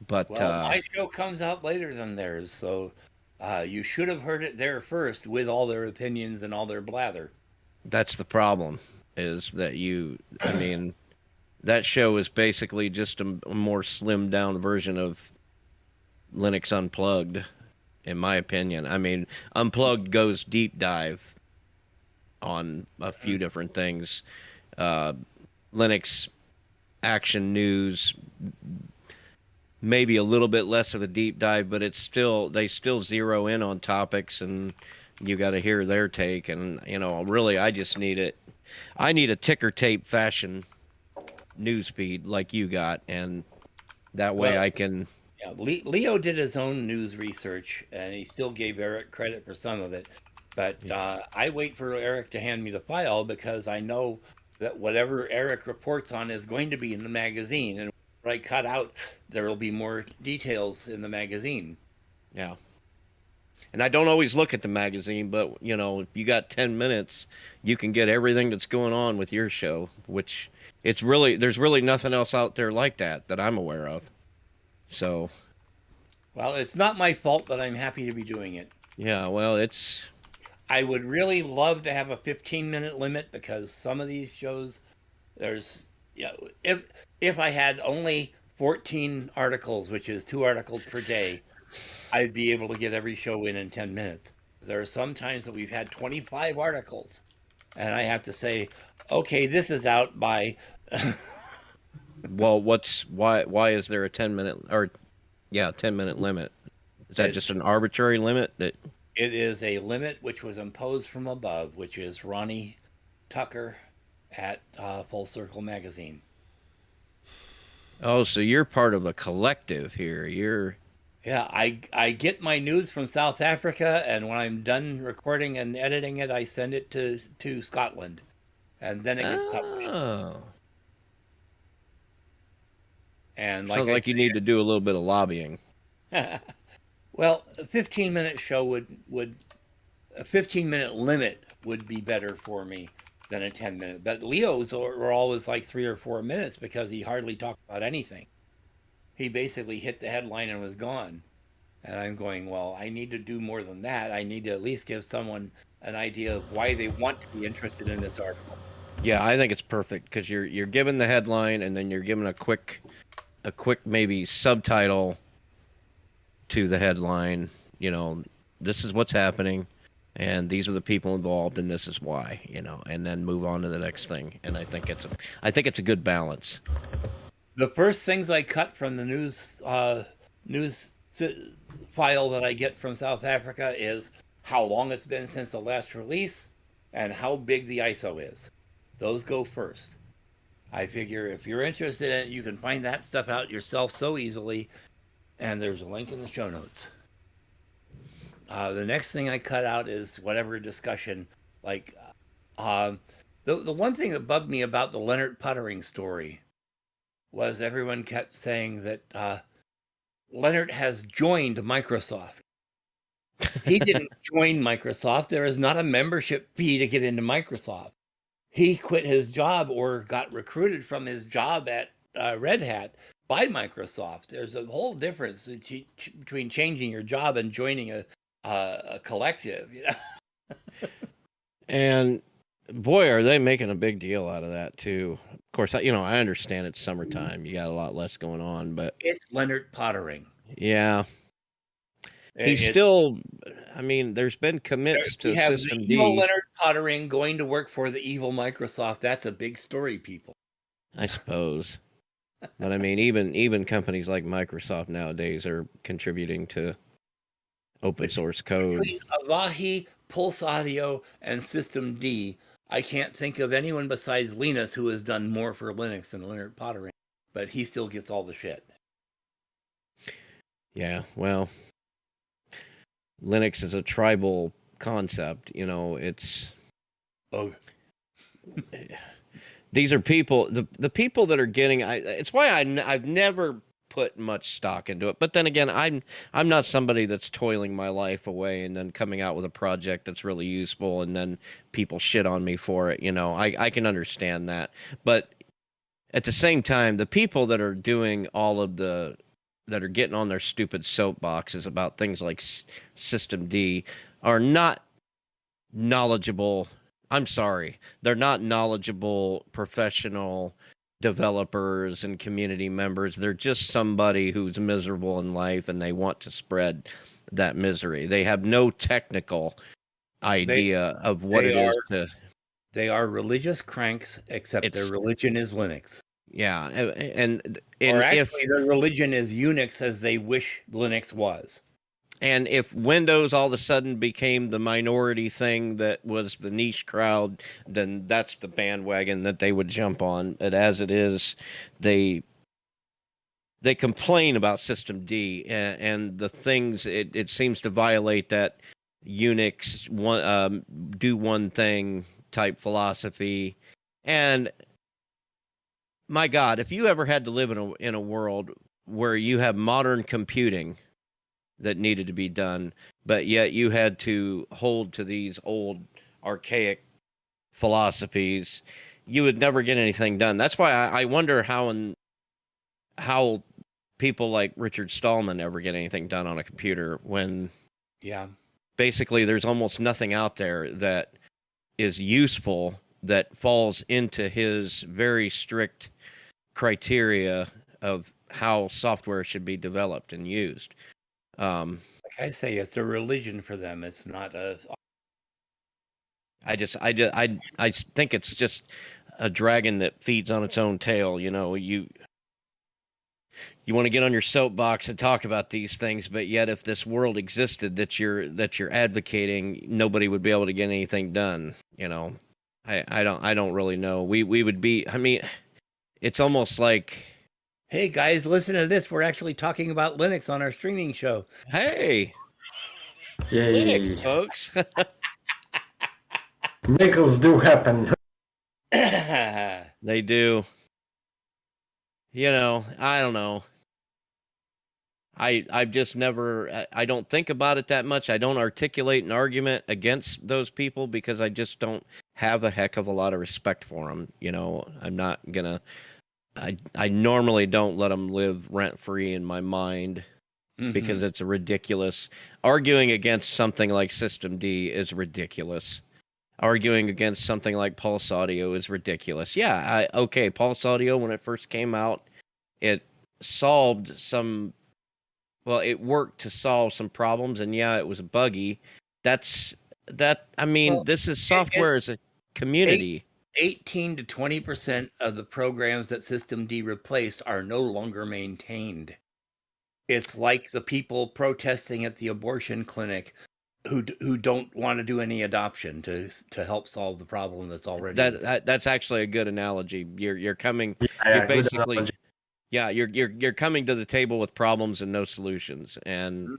D: But
C: Well, my show comes out later than theirs, so you should have heard it there first with all their opinions and all their blather.
D: that's the problem, is that I mean, that show is basically just a more slimmed down version of Linux Unplugged, in my opinion. I mean, Unplugged goes deep dive on a few different things. Uh, Linux action news, maybe a little bit less of a deep dive, but they still zero in on topics, and you got to hear their take. And really, I just need it. I need a ticker tape fashion news feed like you got, and that way
C: Well,
D: I can.
C: yeah, Leo did his own news research, and he still gave Eric credit for some of it. But I wait for Eric to hand me the file because I know that whatever Eric reports on is going to be in the magazine, and what I cut out, there will be more details in the magazine.
D: Yeah. And I don't always look at the magazine, but if you got 10 minutes, you can get everything that's going on with your show, which there's really nothing else out there like that I'm aware of. So,
C: Well, it's not my fault, but I'm happy to be doing it.
D: yeah, well,
C: I would really love to have a 15-minute limit because some of these shows, there's, if I had only 14 articles, which is 2 articles per day, I'd be able to get every show in 10 minutes. There are some times that we've had 25 articles, and I have to say, okay, this is out by.
D: well, why is there a 10-minute 10-minute limit? Is that just an arbitrary limit that?
C: It is a limit which was imposed from above, which is Ronnie Tucker at Full Circle Magazine.
D: Oh, so you're part of a collective here.
C: Yeah, I get my news from South Africa, and when I'm done recording and editing it, I send it to Scotland, and then it gets published.
D: Oh.
C: And
D: Sounds like you need to do a little bit of lobbying.
C: Well, a 15-minute show would a 15-minute limit would be better for me than a 10-minute. But Leo's were always like 3 or 4 minutes because he hardly talked about anything. He basically hit the headline and was gone. And I'm going, well, I need to do more than that. I need to at least give someone an idea of why they want to be interested in this article.
D: Yeah, I think it's perfect because you're given the headline and then you're given a quick maybe subtitle to the headline. This is what's happening, and these are the people involved, and this is why. And then move on to the next thing. And I think it's a good balance.
C: The first things I cut from the news file that I get from South Africa is how long it's been since the last release and how big the ISO is. Those go first. I figure if you're interested in it, you can find that stuff out yourself so easily, and there's a link in the show notes. The next thing I cut out is whatever discussion, like the one thing that bugged me about the Leonard Puttering story was everyone kept saying that Leonard has joined Microsoft. He didn't join Microsoft. There is not a membership fee to get into Microsoft. He quit his job or got recruited from his job at Red Hat by Microsoft. There's a whole difference between changing your job and joining a collective.
D: And boy, are they making a big deal out of that too. Of course, I understand it's summertime. You got a lot less going on, but
C: It's Leonard Puttering.
D: Yeah. He's still, there's been commits to
C: We have
D: System
C: the
D: D.
C: evil Leonard Puttering going to work for the evil Microsoft. That's a big story, people.
D: I suppose. But even companies like Microsoft nowadays are contributing to open source code.
C: Between Avahi, Pulse Audio, and System D, I can't think of anyone besides Linus who has done more for Linux than Leonard Puttering. But he still gets all the shit.
D: Yeah, well, Linux is a tribal concept. It's...
C: Oh.
D: These are people, the people that are getting... It's why I've never put much stock into it. But then again, I'm not somebody that's toiling my life away and then coming out with a project that's really useful and then people shit on me for it. I can understand that. But at the same time, the people that are doing all of that are getting on their stupid soapboxes about things like System D are not knowledgeable. I'm sorry. They're not knowledgeable professional developers and community members. They're just somebody who's miserable in life and they want to spread that misery. They have no technical idea of what it is to.
C: They are religious cranks, except their religion is Linux.
D: Yeah, and
C: or actually, their religion is Unix, as they wish Linux was.
D: And if Windows all of a sudden became the minority thing that was the niche crowd, then that's the bandwagon that they would jump on. But as it is, they complain about System D and the things it seems to violate that Unix do one thing type philosophy. And my God, if you ever had to live in a world where you have modern computing that needed to be done, but yet you had to hold to these old archaic philosophies, you would never get anything done. That's why I wonder how people like Richard Stallman ever get anything done on a computer when basically there's almost nothing out there that is useful that falls into his very strict criteria of how software should be developed and used.
C: Like I say, it's a religion for them. It's not a.
D: I think it's just a dragon that feeds on its own tail. You want to get on your soapbox and talk about these things, but yet if this world existed that you're advocating, nobody would be able to get anything done. I don't really know. We would be. I mean, it's almost like.
C: Hey guys, listen to this. We're actually talking about Linux on our streaming show.
D: Hey.
B: Yay.
D: Linux, folks.
B: Miracles do happen.
D: They do. I don't know. I've just never, I don't think about it that much. I don't articulate an argument against those people because I just don't have a heck of a lot of respect for them. I'm not gonna, I normally don't let them live rent-free in my mind because it's a ridiculous. Arguing against something like System D is ridiculous. Arguing against something like Pulse Audio is ridiculous. Yeah, okay, Pulse Audio, when it first came out, it solved some. Well, it worked to solve some problems, and yeah, it was buggy. I mean, this is software as a community.
C: 18 to 20% of the programs that System D replaced are no longer maintained. It's like the people protesting at the abortion clinic who don't want to do any adoption to help solve the problem that's already
D: that's actually a good analogy. You're coming.
B: Yeah,
D: you're basically. Yeah, you're coming to the table with problems and no solutions, and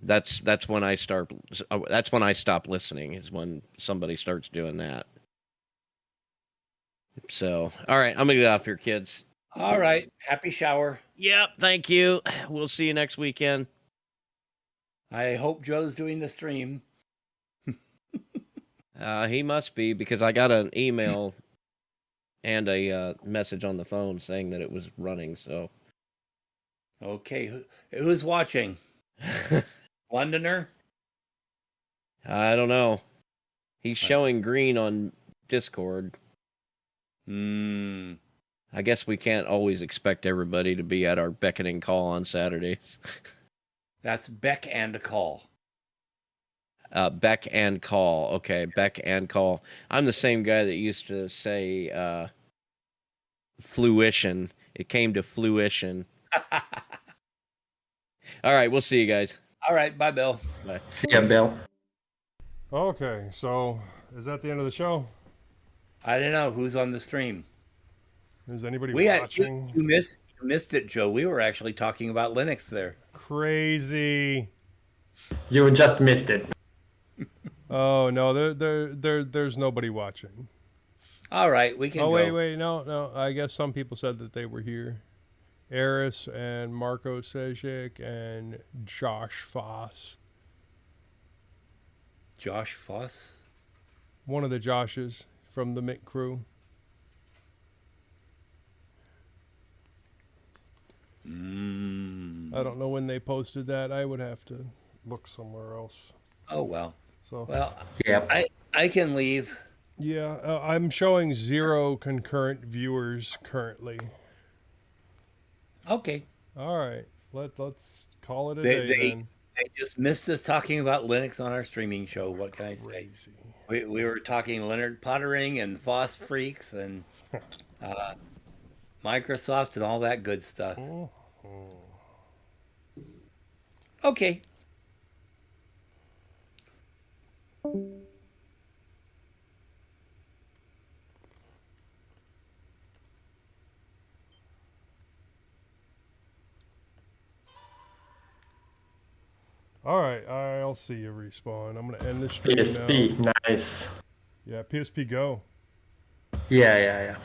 D: that's when I start. That's when I stop listening. Is when somebody starts doing that. So, all right, I'm gonna get off here, kids.
C: All right, happy shower.
D: Yep, thank you. We'll see you next weekend.
C: I hope Joe's doing the stream.
D: He must be because I got an email and a message on the phone saying that it was running. So,
C: okay, who's watching? Londoner?
D: I don't know. He's showing green on Discord. I guess we can't always expect everybody to be at our beckoning call on Saturdays.
C: That's beck and call.
D: Beck and call. Okay, beck and call. I'm the same guy that used to say fruition. It came to fruition. All right, we'll see you guys.
C: All right, bye, Bill.
D: Bye.
B: See ya, Bill.
A: Okay, so is that the end of the show?
C: I don't know who's on the stream.
A: Is anybody watching?
C: You missed it, Joe. We were actually talking about Linux there.
A: Crazy.
B: You just missed it.
A: Oh no, there's nobody watching.
C: All right, we can.
A: Oh wait, no. I guess some people said that they were here, Eris and Marco Sejic and Josh Foss.
C: Josh Foss?
A: One of the Joshes from the Mint crew. I don't know when they posted that. I would have to look somewhere else.
C: Oh, well.
A: So
C: Well,
B: Yep.
C: I can leave.
A: yeah, I'm showing 0 concurrent viewers currently.
C: Okay.
A: All right, let's call it a
C: They-
A: day then.
C: They just missed us talking about Linux on our streaming show. What can I say?
A: Crazy.
C: We were talking Leonard Pottering and Foss Freaks and Microsoft and all that good stuff. Okay.
A: All right, I'll see you respawn. I'm gonna end the stream
B: PSP,
A: now.
B: nice.
A: Yeah, PSP Go.
B: Yeah.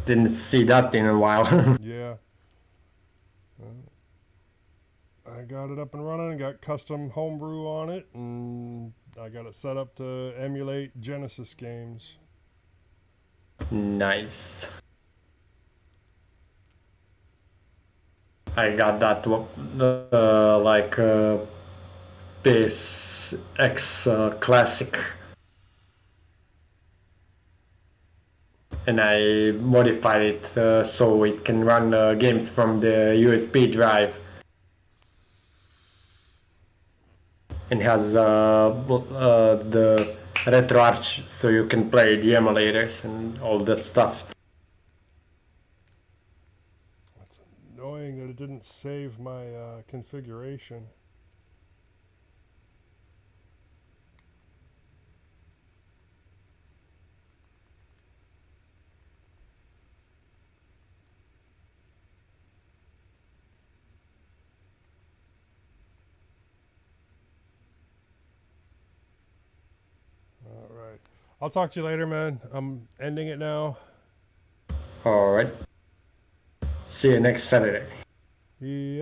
B: Didn't see that in a while.
A: Yeah. I got it up and running. Got custom homebrew on it, and I got it set up to emulate Genesis games.
B: Nice. I got that PSX Classic, and I modified it so it can run games from the USB drive, and has the RetroArch so you can play the emulators and all that stuff.
A: It's annoying that it didn't save my configuration. All right. I'll talk to you later, man. I'm ending it now.
B: Alright. See you next Saturday.
A: Yeah.